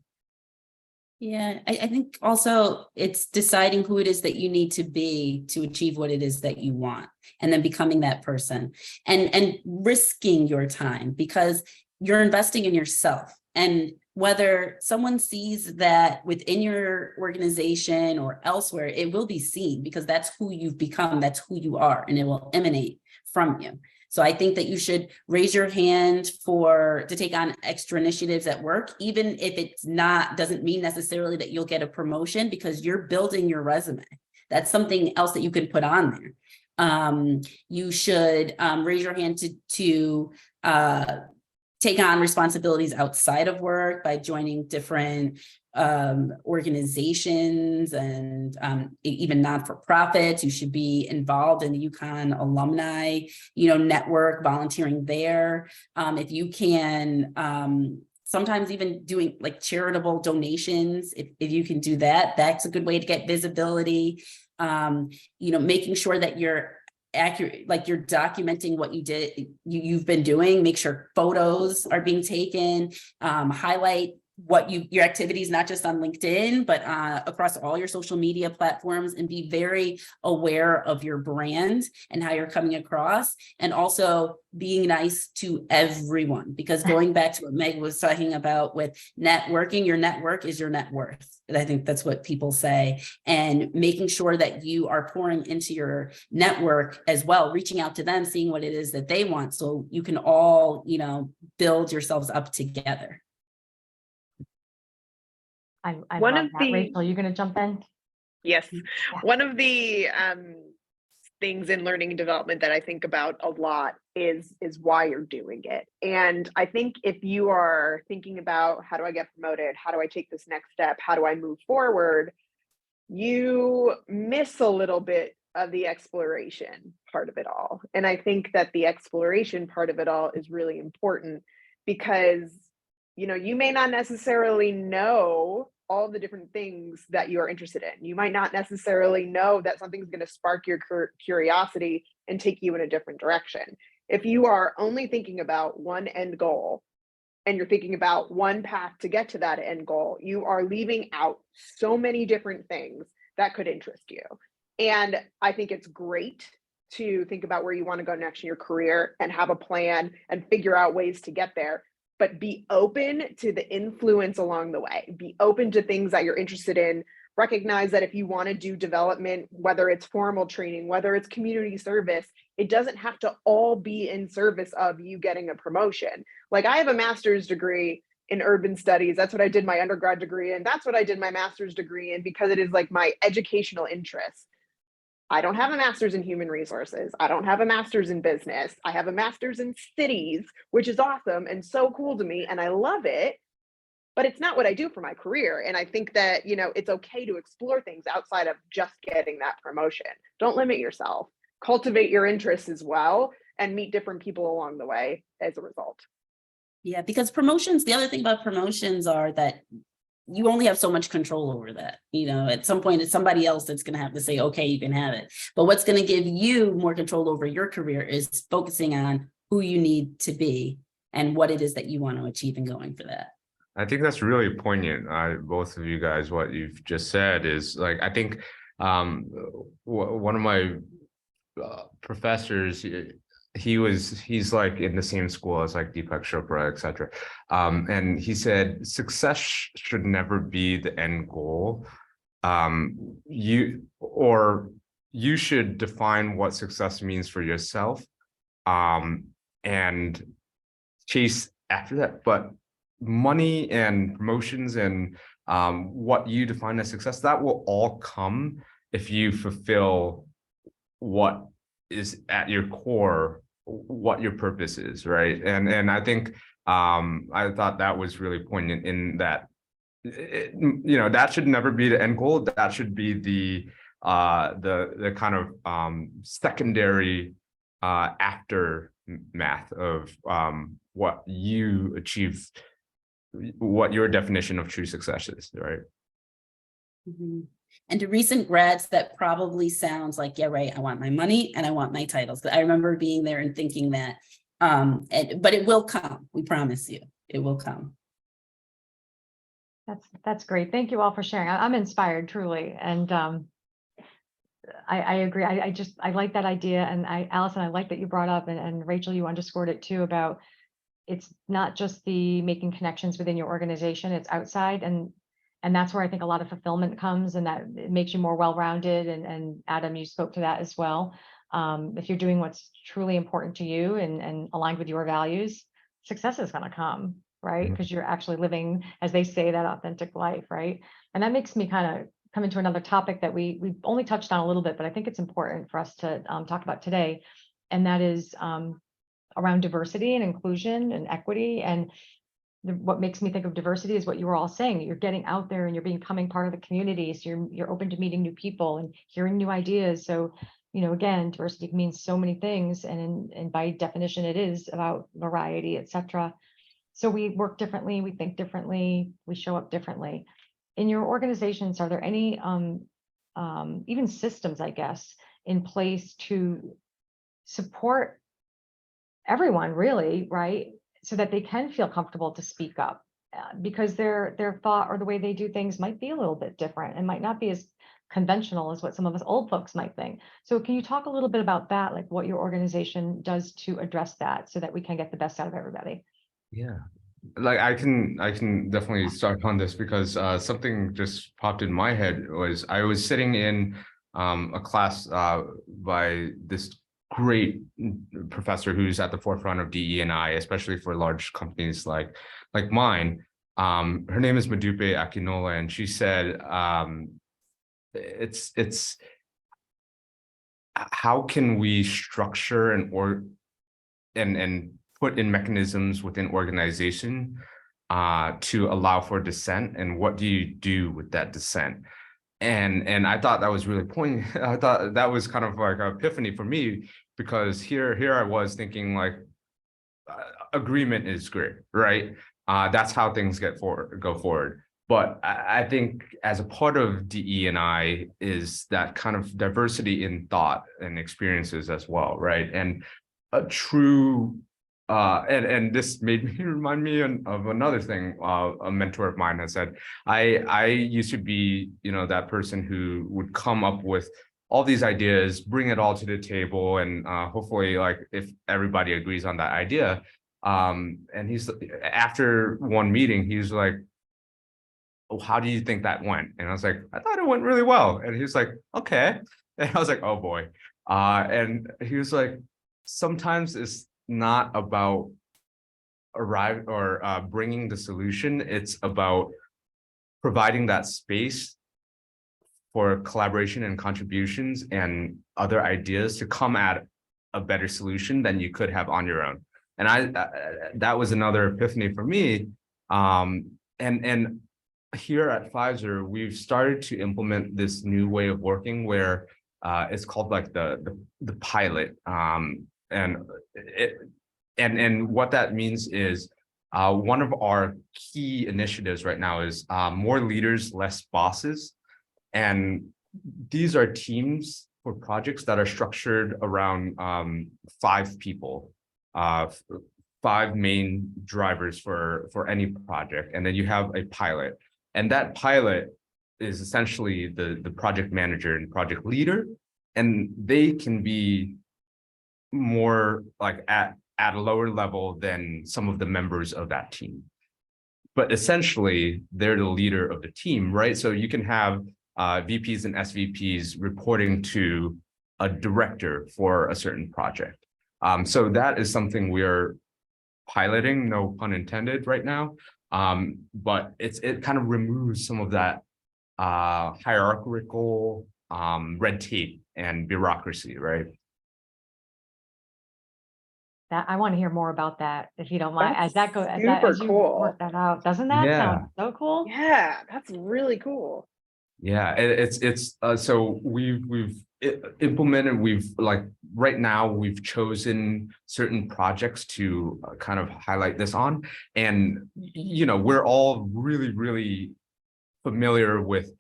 Yeah, I think also it's deciding who it is that you need to be to achieve what it is that you want, and then becoming that person, and risking your time, because you're investing in yourself. And whether someone sees that within your organization or elsewhere, it will be seen, because that's who you've become, that's who you are, and it will emanate from you. So I think that you should raise your hand to take on extra initiatives at work, even if it's doesn't mean necessarily that you'll get a promotion, because you're building your resume. That's something else that you can put on there. You should raise your hand to take on responsibilities outside of work by joining different organizations and even non-for-profits. You should be involved in the UConn alumni, network, volunteering there. If you can, sometimes even doing like charitable donations, if you can do that, that's a good way to get visibility. Making sure that you're accurate, like you're documenting what you've been doing. Make sure photos are being taken, highlight your activities, not just on LinkedIn, but across all your social media platforms, and be very aware of your brand and how you're coming across, and also being nice to everyone, because going back to what Meg was talking about with networking, your network is your net worth. And I think that's what people say, and making sure that you are pouring into your network as well, reaching out to them, seeing what it is that they want, so you can all, build yourselves up together. I One love of that. the- Rachel, you going to jump in? Yes. Yeah. One of the things in learning and development that I think about a lot is why you're doing it. And I think if you are thinking about, how do I get promoted? How do I take this next step? How do I move forward? You miss a little bit of the exploration part of it all. And I think that the exploration part of it all is really important, because you may not necessarily know all the different things that you are interested in. You might not necessarily know that something's going to spark your curiosity and take you in a different direction. If you are only thinking about one end goal, and you're thinking about one path to get to that end goal, you are leaving out so many different things that could interest you. And I think it's great to think about where you want to go next in your career and have a plan and figure out ways to get there. But be open to the influence along the way. Be open to things that you're interested in. Recognize that if you want to do development, whether it's formal training, whether it's community service, it doesn't have to all be in service of you getting a promotion. Like, I have a master's degree in urban studies. That's what I did my undergrad degree in. That's what I did my master's degree in, because it is like my educational interest. I don't have a master's in human resources. I don't have a master's in business. I have a master's in cities, which is awesome and so cool to me, and I love it, but it's not what I do for my career. And I think that, it's okay to explore things outside of just getting that promotion. Don't limit yourself. Cultivate your interests as well, and meet different people along the way as a result. Yeah, because the other thing about promotions are that you only have so much control over that. At some point, it's somebody else that's going to have to say, okay, you can have it. But what's going to give you more control over your career is focusing on who you need to be and what it is that you want to achieve, and going for that. I think that's really poignant. Both of you guys, what you've just said is like, I think one of my professors, he's like in the same school as like Deepak Chopra, etc. And he said success should never be the end goal. You should define what success means for yourself, and chase after that. But money and promotions and what you define as success, that will all come if you fulfill what is at your core what your purpose is, right? And I think I thought that was really poignant in that that should never be the end goal. That should be the kind of secondary aftermath of what you achieve, what your definition of true success is, right? Mhm. And to recent grads, that probably sounds like, yeah, right, I want my money and I want my titles. I remember being there and thinking that, but it will come, we promise you, it will come. That's great. Thank you all for sharing. I'm inspired truly. And I agree. I like that idea. And Allison, I like that you brought up, and Rachel, you underscored it too, about it's not just the making connections within your organization, it's outside. And that's where I think a lot of fulfillment comes, and that it makes you more well-rounded. And Adam, you spoke to that as well. If you're doing what's truly important to you and aligned with your values, success is going to come, right? Because you're actually living, as they say, that authentic life, right? And that makes me kind of come into another topic that we've only touched on a little bit, but I think it's important for us to talk about today. And that is around diversity and inclusion and equity. And what makes me think of diversity is what you were all saying. You're getting out there and you're becoming part of the community. So you're open to meeting new people and hearing new ideas. So, again, diversity means so many things. And by definition, it is about variety, etc. So we work differently, we think differently, we show up differently. In your organizations, are there any even systems, I guess, in place to support everyone, really, right? So that they can feel comfortable to speak up, because their thought or the way they do things might be a little bit different and might not be as conventional as what some of us old folks might think. So can you talk a little bit about that, like what your organization does to address that so that we can get the best out of everybody? Yeah, like I can definitely start on this because something just popped in my head. Was I was sitting in a class by this great professor who's at the forefront of DE&I, especially for large companies like mine. Her name is Modupe Akinola, and she said, it's how can we structure and put in mechanisms within organization to allow for dissent, and what do you do with that dissent? And I thought that was really poignant. I thought that was kind of like an epiphany for me, because here I was thinking like agreement is great, right? That's how things go forward. But I think as a part of DE&I is that kind of diversity in thought and experiences as well, right? And a true and this made me remind me of another thing. A mentor of mine has said, I used to be, that person who would come up with all these ideas, bring it all to the table, and hopefully, like, if everybody agrees on that idea. And he's, after one meeting, he's like, "Oh, how do you think that went?" And I was like, "I thought it went really well." And he was like, "Okay." And I was like, "Oh boy." And he was like, "Sometimes it's not about bringing the solution. It's about providing that space for collaboration and contributions and other ideas to come at a better solution than you could have on your own." And that was another epiphany for me. And here at Pfizer, we've started to implement this new way of working where it's called like the pilot. And what that means is one of our key initiatives right now is more leaders, less bosses. And these are teams for projects that are structured around 5 people, 5 main drivers for any project. And then you have a pilot. And that pilot is essentially the project manager and project leader. And they can be more like at a lower level than some of the members of that team. But essentially, they're the leader of the team, right? So you can have VPs and SVPs reporting to a director for a certain project. So that is something we're piloting, no pun intended, right now. But it kind of removes some of that hierarchical red tape and bureaucracy, right? That I want to hear more about that, if you don't mind, as that goes, super as you cool. work that out. Doesn't that sound so cool? Yeah, that's really cool. Yeah, it's so we've implemented, we've like right now we've chosen certain projects to kind of highlight this on, and you know, we're all really familiar with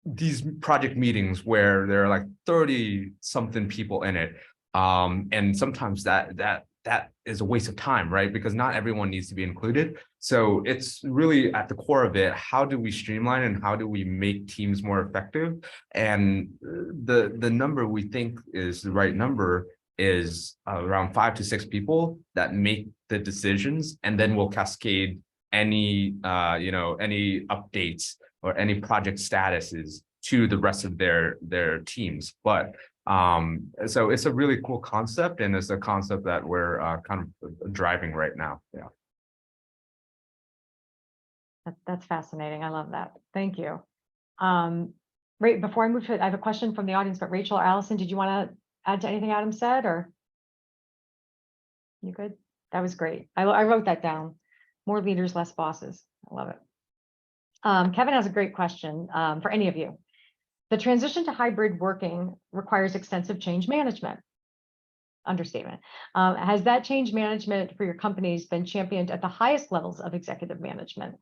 these project meetings where there are like 30 something people in it, and sometimes that is a waste of time, right? Because not everyone needs to be included. So it's really at the core of it, how do we streamline and how do we make teams more effective? And the number we think is the right number is around 5 to 6 people that make the decisions, and then we'll cascade any you know, any updates or any project statuses to the rest of their teams. But so it's a really cool concept, and it's a concept that we're kind of driving right now. Yeah. That's fascinating. I love that. Thank you. Right before I move to it, I have a question from the audience, but Rachel or Allison, did you want to add to anything Adam said, or? You good? That was great. I wrote that down. More leaders, less bosses. I love it. Kevin has a great question for any of you. The transition to hybrid working requires extensive change management. Understatement. Has that change management for your companies been championed at the highest levels of executive management?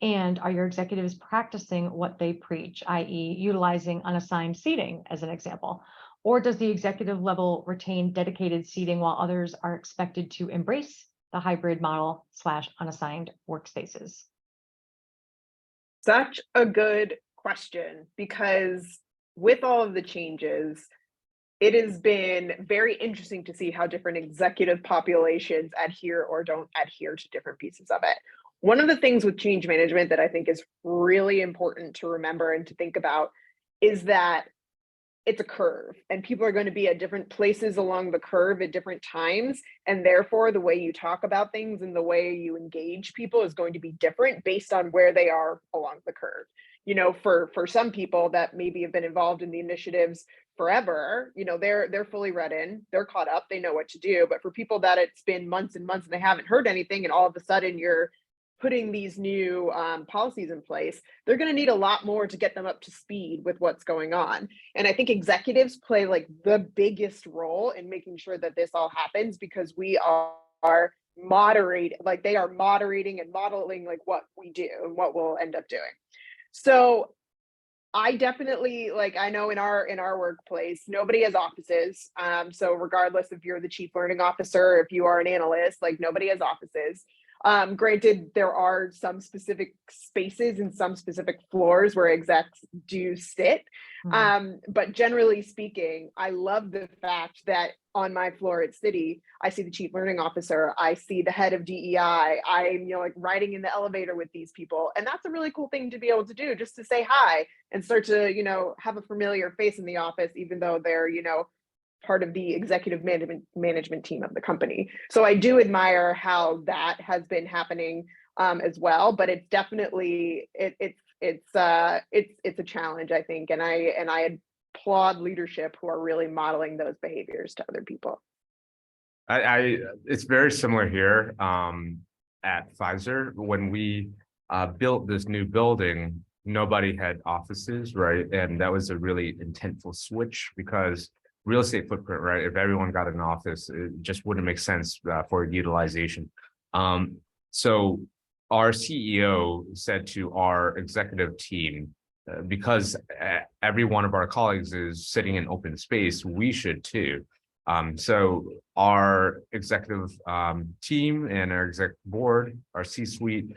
And are your executives practicing what they preach, i.e. utilizing unassigned seating as an example? Or does the executive level retain dedicated seating while others are expected to embrace the hybrid model / unassigned workspaces? Such a good question, because with all of the changes, it has been very interesting to see how different executive populations adhere or don't adhere to different pieces of it. One of the things with change management that I think is really important to remember and to think about is that it's a curve, and people are going to be at different places along the curve at different times. And therefore, the way you talk about things and the way you engage people is going to be different based on where they are along the curve. You know, for some people that maybe have been involved in the initiatives forever, you know, they're fully read in, they're caught up, they know what to do. But for people that it's been months and months and they haven't heard anything, and all of a sudden you're putting these new policies in place, they're going to need a lot more to get them up to speed with what's going on. And I think executives play like the biggest role in making sure that this all happens, because we are moderate, like they are moderating and modeling like what we do and what we'll end up doing. So I definitely, like, I know in our workplace, nobody has offices. So regardless if you're the chief learning officer, if you are an analyst, like nobody has offices. Granted, there are some specific spaces and some specific floors where execs do sit. But generally speaking, I love the fact that on my floor at City, I see the chief learning officer, I see the head of DEI, I'm, you know, like riding in the elevator with these people. And that's a really cool thing to be able to do, just to say hi and start to, you know, have a familiar face in the office, even though they're, you know, part of the executive management team of the company. So I do admire how that has been happening as well, but it's definitely it's a challenge, I think, and I applaud leadership who are really modeling those behaviors to other people. It's very similar here at Pfizer. When we built this new building, nobody had offices, right? And that was a really intentful switch, because real estate footprint, right? If everyone got an office, it just wouldn't make sense for utilization. So our CEO said to our executive team, because every one of our colleagues is sitting in open space, we should too. So our executive team and our exec board, our C-suite,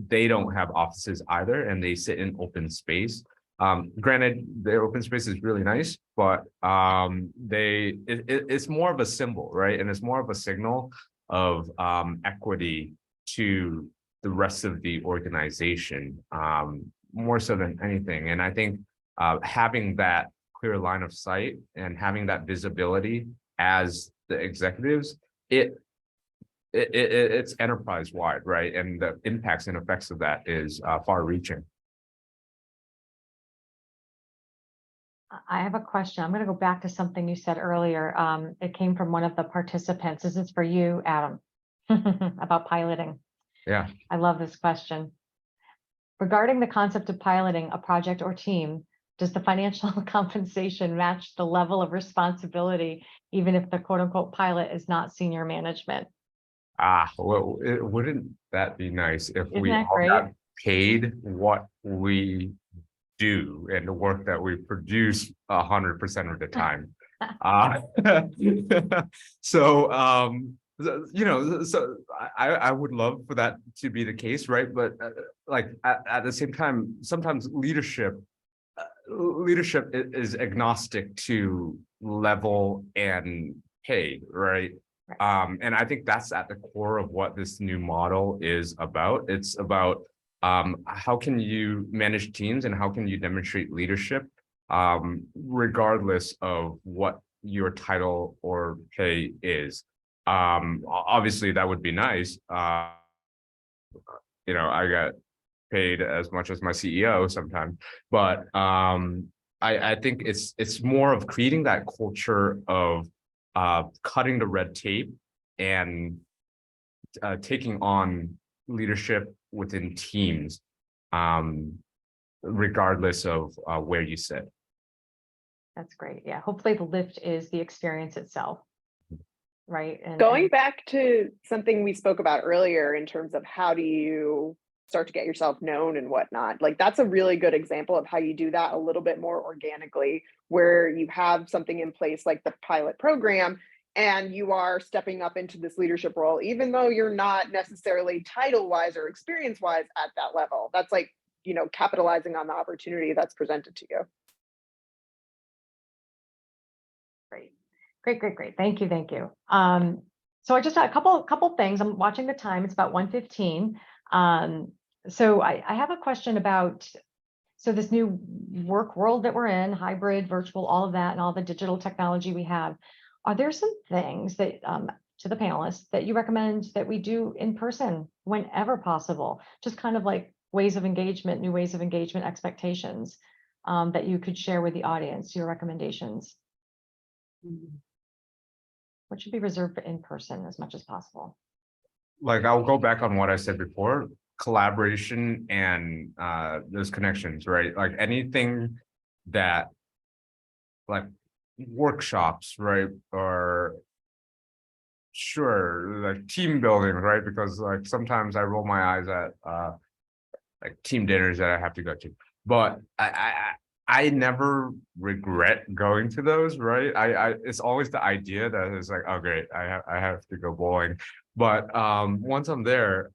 they don't have offices either, and they sit in open space. Granted, their open space is really nice, but it's more of a symbol, right? And it's more of a signal of equity to the rest of the organization, more so than anything. And I think having that clear line of sight and having that visibility as the executives, it's enterprise wide, right? And the impacts and effects of that is far reaching. I have a question. I'm going to go back to something you said earlier. It came from one of the participants. This is for you, Adam, about piloting. Yeah. I love this question. Regarding the concept of piloting a project or team, does the financial compensation match the level of responsibility, even if the quote unquote pilot is not senior management? Well, wouldn't that be nice if Isn't we that all great? got paid what we do and the work that we produce 100% of the time? So so I would love for that to be the case, right? But like at the same time, sometimes leadership is agnostic to level and pay, right? And I think that's at the core of what this new model is about. It's about how can you manage teams and how can you demonstrate leadership regardless of what your title or pay is. Obviously that would be nice. I got paid as much as my CEO sometimes, but I think it's more of creating that culture of cutting the red tape and taking on leadership within teams, regardless of where you sit. That's great. Yeah. Hopefully the lift is the experience itself. Right. And Going back to something we spoke about earlier in terms of how do you start to get yourself known and whatnot, like that's a really good example of how you do that a little bit more organically, where you have something in place like the pilot program and you are stepping up into this leadership role, even though you're not necessarily title wise or experience wise at that level. That's like, capitalizing on the opportunity that's presented to you. Great. Thank you. So I just had a couple things. I'm watching the time. It's about 1:15. So I have a question about, so this new work world that we're in, hybrid, virtual, all of that, and all the digital technology we have. Are there some things that, to the panelists, that you recommend that we do in person whenever possible? Just kind of like ways of engagement, new ways of engagement, expectations that you could share with the audience, your recommendations. What should be reserved for in person as much as possible? Like I'll go back on what I said before, collaboration and those connections, right? Like anything that like workshops, right? Or sure, like team building, right? Because like sometimes I roll my eyes at like team dinners that I have to go to, but I never regret going to those, right? It's always the idea that is like, oh great, I have to go bowling. But once I'm there,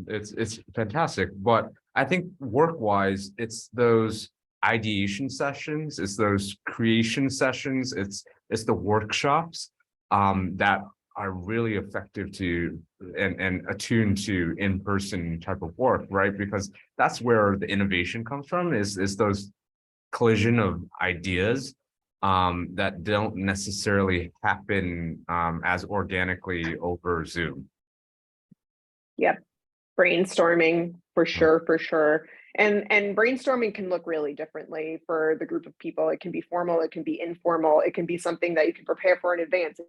it's fantastic. But I think work-wise, it's those ideation sessions, it's those creation sessions, it's the workshops that are really effective to and attuned to in-person type of work, right? Because that's where the innovation comes from, is those collision of ideas that don't necessarily happen as organically over Zoom. Yep. Brainstorming for sure. And brainstorming can look really differently for the group of people. It can be formal, it can be informal, it can be something that you can prepare for in advance. It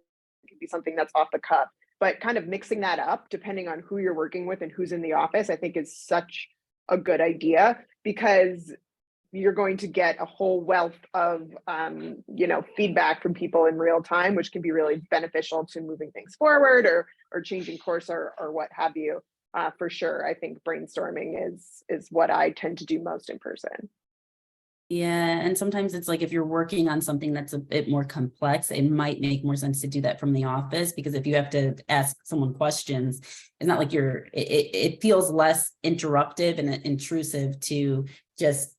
can be something that's off the cuff, but kind of mixing that up depending on who you're working with and who's in the office, I think is such a good idea, because you're going to get a whole wealth of feedback from people in real time, which can be really beneficial to moving things forward or changing course or what have you. For sure, I think brainstorming is what I tend to do most in person. Yeah, and sometimes it's like if you're working on something that's a bit more complex, it might make more sense to do that from the office, because if you have to ask someone questions, it's not like it feels less interruptive and intrusive to just,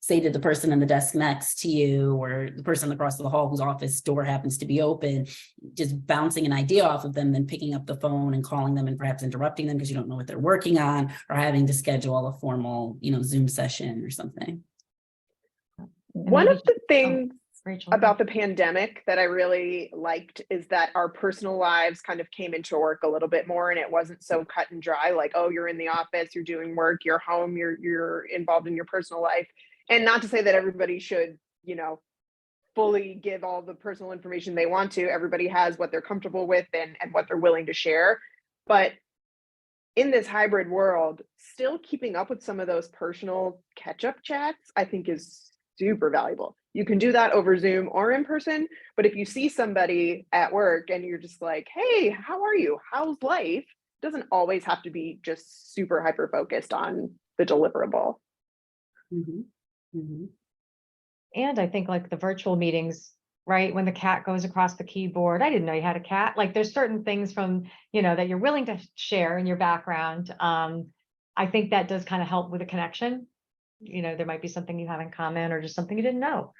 say to the person in the desk next to you or the person across the hall whose office door happens to be open, just bouncing an idea off of them, then picking up the phone and calling them and perhaps interrupting them because you don't know what they're working on, or having to schedule a formal, Zoom session or something. One of the things Rachel, about the pandemic that I really liked is that our personal lives kind of came into work a little bit more, and it wasn't so cut and dry, like, oh, you're in the office, you're doing work, you're home, you're involved in your personal life. And not to say that everybody should you know, fully give all the personal information they want to. Everybody has what they're comfortable with and what they're willing to share. But in this hybrid world, still keeping up with some of those personal catch-up chats, I think is super valuable. You can do that over Zoom or in person, but if you see somebody at work and you're just like, hey, how are you? How's life? It doesn't always have to be just super hyper focused on the deliverable. Mhm. Mhm. And I think like the virtual meetings, right? When the cat goes across the keyboard, I didn't know you had a cat. Like there's certain things from, you know, that you're willing to share in your background. I think that does kind of help with a connection. You know, there might be something you have in common or just something you didn't know,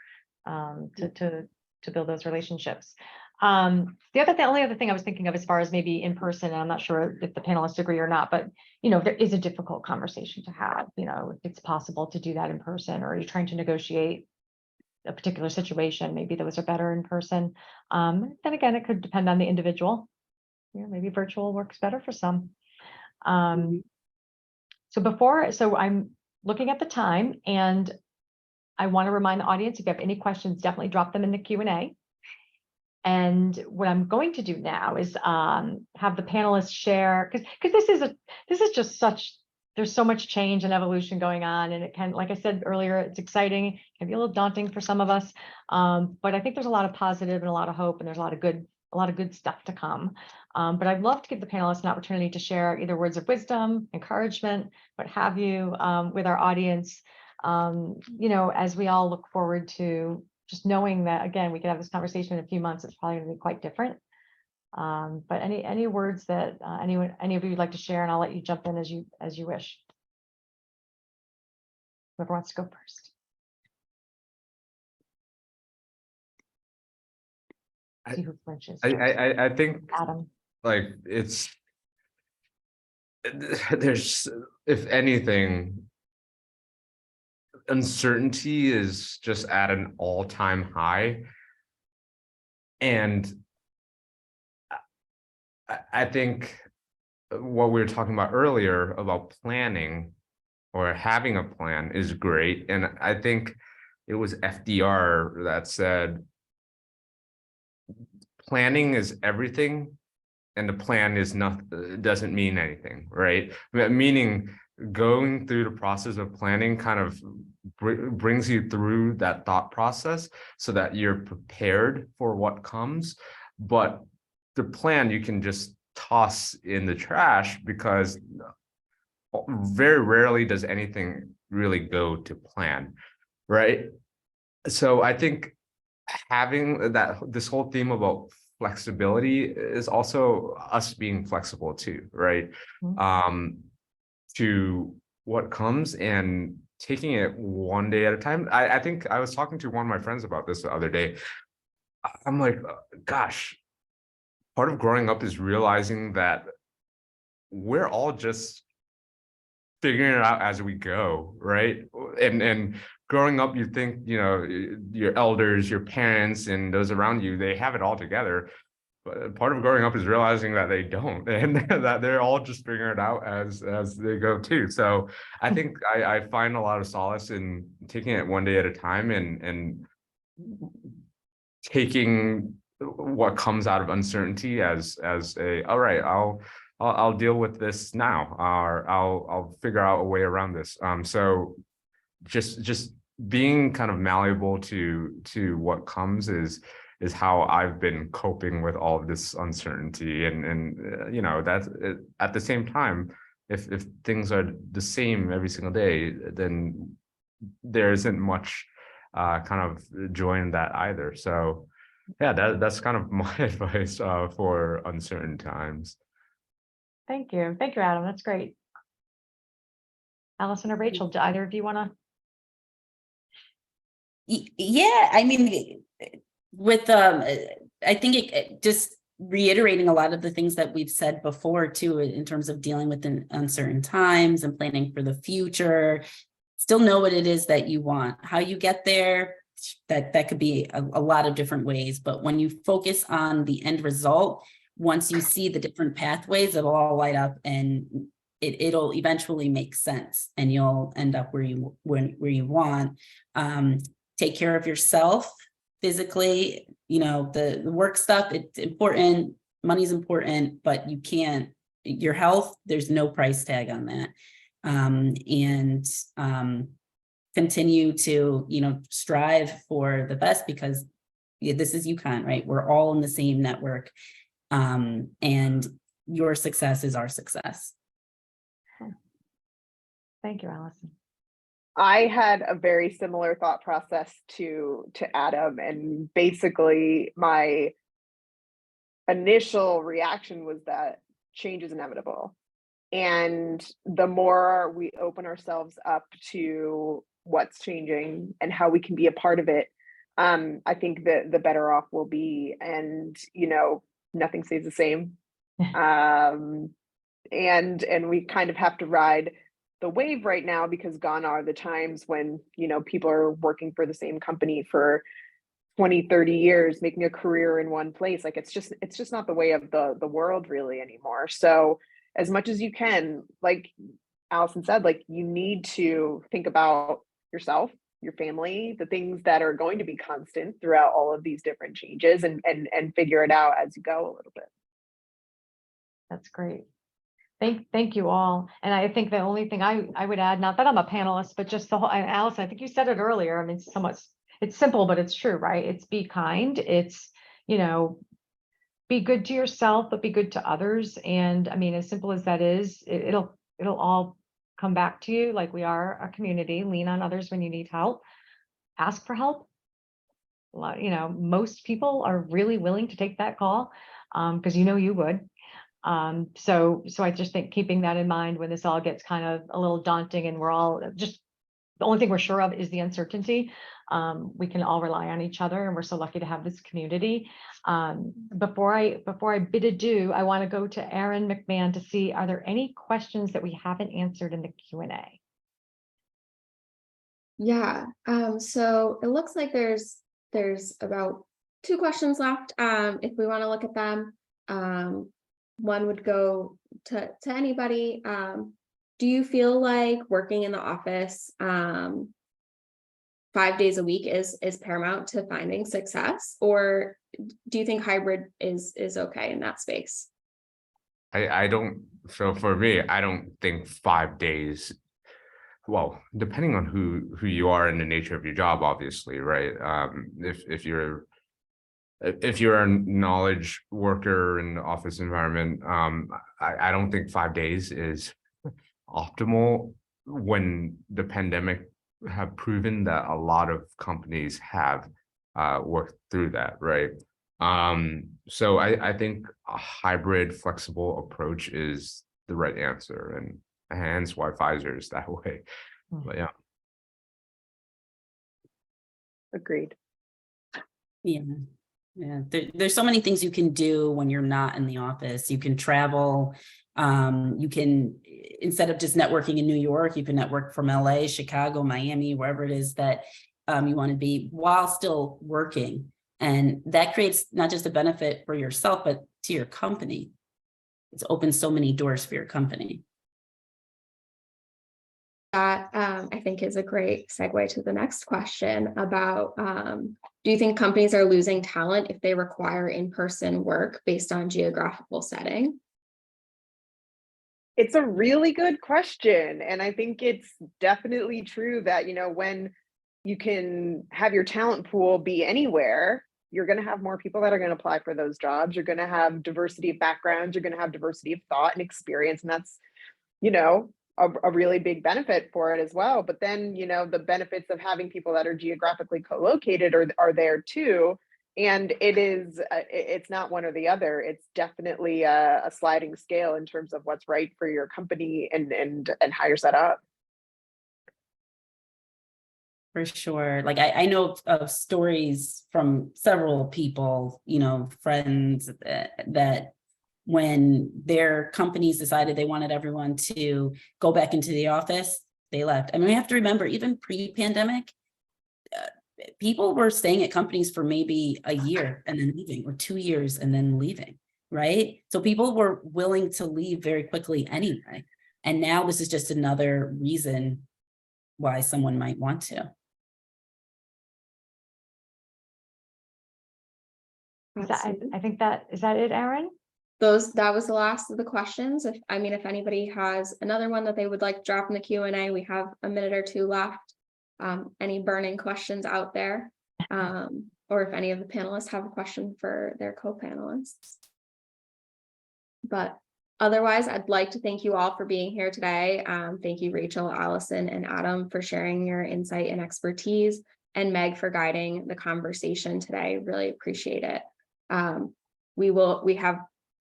to build those relationships. The only other thing I was thinking of as far as maybe in person, and I'm not sure if the panelists agree or not, but you know, there is a difficult conversation to have, you know, if it's possible to do that in person, or you're trying to negotiate a particular situation, maybe those are better in person. Then again, it could depend on the individual. You know, maybe virtual works better for some. So I'm looking at the time, and I want to remind the audience, if you have any questions, definitely drop them in the Q&A. And what I'm going to do now is have the panelists share, because this is just there's so much change and evolution going on, and it can, like I said earlier, it's exciting, it can be a little daunting for some of us, but I think there's a lot of positive and a lot of hope, and there's a lot of good stuff to come. But I'd love to give the panelists an opportunity to share either words of wisdom, encouragement, what have you, with our audience, you know, as we all look forward to just knowing that, again, we could have this conversation in a few months. It's probably going to be quite different. But any words that any of you would like to share, and I'll let you jump in as you wish. Whoever wants to go first. See who flinches. I think Adam. like there's, if anything, uncertainty is just at an all-time high. And I think what we were talking about earlier about planning or having a plan is great. And I think it was FDR that said, planning is everything, and the plan is doesn't mean anything, right? Meaning going through the process of planning kind of brings you through that thought process so that you're prepared for what comes. But the plan you can just toss in the trash, because very rarely does anything really go to plan, right? So I think having this whole theme about flexibility is also us being flexible too, right? To what comes and taking it one day at a time. I think I was talking to one of my friends about this the other day. I'm like, gosh, part of growing up is realizing that we're all just figuring it out as we go, right? And growing up, you think, you know, your elders, your parents, and those around you, they have it all together. But part of growing up is realizing that they don't, and that they're all just figuring it out as they go too. So I think I find a lot of solace in taking it one day at a time, and taking what comes out of uncertainty as a, all right, I'll deal with this now, or I'll figure out a way around this. So just being kind of malleable to what comes is how I've been coping with all of this uncertainty. And you know, that's at the same time, if things are the same every single day, then there isn't much kind of joy in that either. So yeah, that's kind of my advice for uncertain times. Thank you, Adam. That's great. Allison or Rachel, do either of you want to? Yeah, I mean, with I think it just reiterating a lot of the things that we've said before too, in terms of dealing with uncertain times and planning for the future. Still know what it is that you want. How you get there, that could be a lot of different ways. But when you focus on the end result, once you see the different pathways, it'll all light up, and it'll eventually make sense, and you'll end up where you want. take care of yourself physically, the work stuff, it's important, money's important, but you can't, your health, there's no price tag on that. And continue to, strive for the best, because this is UConn, right? We're all in the same network. And your success is our success. Thank you, Allison. I had a very similar thought process to Adam, and basically my initial reaction was that change is inevitable. And the more we open ourselves up to what's changing and how we can be a part of it, I think that the better off we'll be. And, nothing stays the same. And we kind of have to ride the wave right now, because gone are the times when, people are working for the same company for 20, 30 years, making a career in one place. Like, it's just not the way of the world really anymore. So as much as you can, like Allison said, like, you need to think about yourself, your family, the things that are going to be constant throughout all of these different changes, and figure it out as you go a little bit. That's great. Thank you all. And I think the only thing I would add, not that I'm a panelist, but just the whole, and Allison, I think you said it earlier. I mean, it's simple, but it's true, right? It's be kind. It's, be good to yourself, but be good to others. And I mean, as simple as that is, it'll all come back to you. Like, we are a community. Lean on others when you need help. Ask for help. Most people are really willing to take that call, because you would. So I just think keeping that in mind when this all gets kind of a little daunting, and we're all just, the only thing we're sure of is the uncertainty. We can all rely on each other, and we're so lucky to have this community. Before I bid adieu, I want to go to Erin McMahon to see, are there any questions that we haven't answered in the Q&A? Yeah, so it looks like there's about 2 questions left. If we want to look at them, one would go to anybody. Do you feel like working in the office 5 days a week is paramount to finding success, or do you think hybrid is okay in that space? I don't, so for me, I don't think 5 days, well, depending on who you are and the nature of your job, obviously, right? If you're a knowledge worker in the office environment, I don't think 5 days is optimal, when the pandemic have proven that a lot of companies have worked through that, right? So I think a hybrid, flexible approach is the right answer, and hence why Pfizer is that way. But yeah. Agreed. Yeah. There's so many things you can do when you're not in the office. You can travel. You can, instead of just networking in New York, you can network from LA, Chicago, Miami, wherever it is that you want to be, while still working. And that creates not just a benefit for yourself, but to your company. It's opened so many doors for your company. That I think is a great segue to the next question about, do you think companies are losing talent if they require in-person work based on geographical setting? It's a really good question. And I think it's definitely true that, when you can have your talent pool be anywhere, you're going to have more people that are going to apply for those jobs. You're going to have diversity of backgrounds. You're going to have diversity of thought and experience. And that's, a really big benefit for it as well. But then, the benefits of having people that are geographically co-located are there too. And it's not one or the other. It's definitely a sliding scale in terms of what's right for your company and how you're set up. For sure. Like I know of stories from several people, friends that when their companies decided they wanted everyone to go back into the office, they left. I mean, we have to remember, even pre-pandemic, people were staying at companies for maybe a year and then leaving, or 2 years and then leaving, right? So people were willing to leave very quickly anyway. And now this is just another reason why someone might want to. Absolutely. I think that, is that it, Erin? That was the last of the questions. If anybody has another one that they would like to drop in the Q&A, we have a minute or two left. Any burning questions out there? Or if any of the panelists have a question for their co-panelists. But otherwise, I'd like to thank you all for being here today. Thank you, Rachel, Allison, and Adam for sharing your insight and expertise, and Meg for guiding the conversation today. Really appreciate it.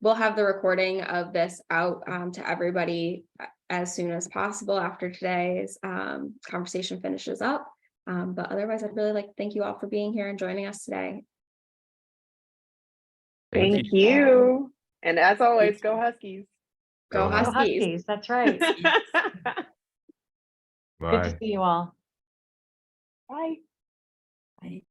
We'll have the recording of this out to everybody as soon as possible after today's conversation finishes up. But otherwise, I'd really like to thank you all for being here and joining us today. Thank you. And as always, go Huskies. Go Go Go Huskies. Huskies, that's right. Good Bye. to see you all. Bye. Bye.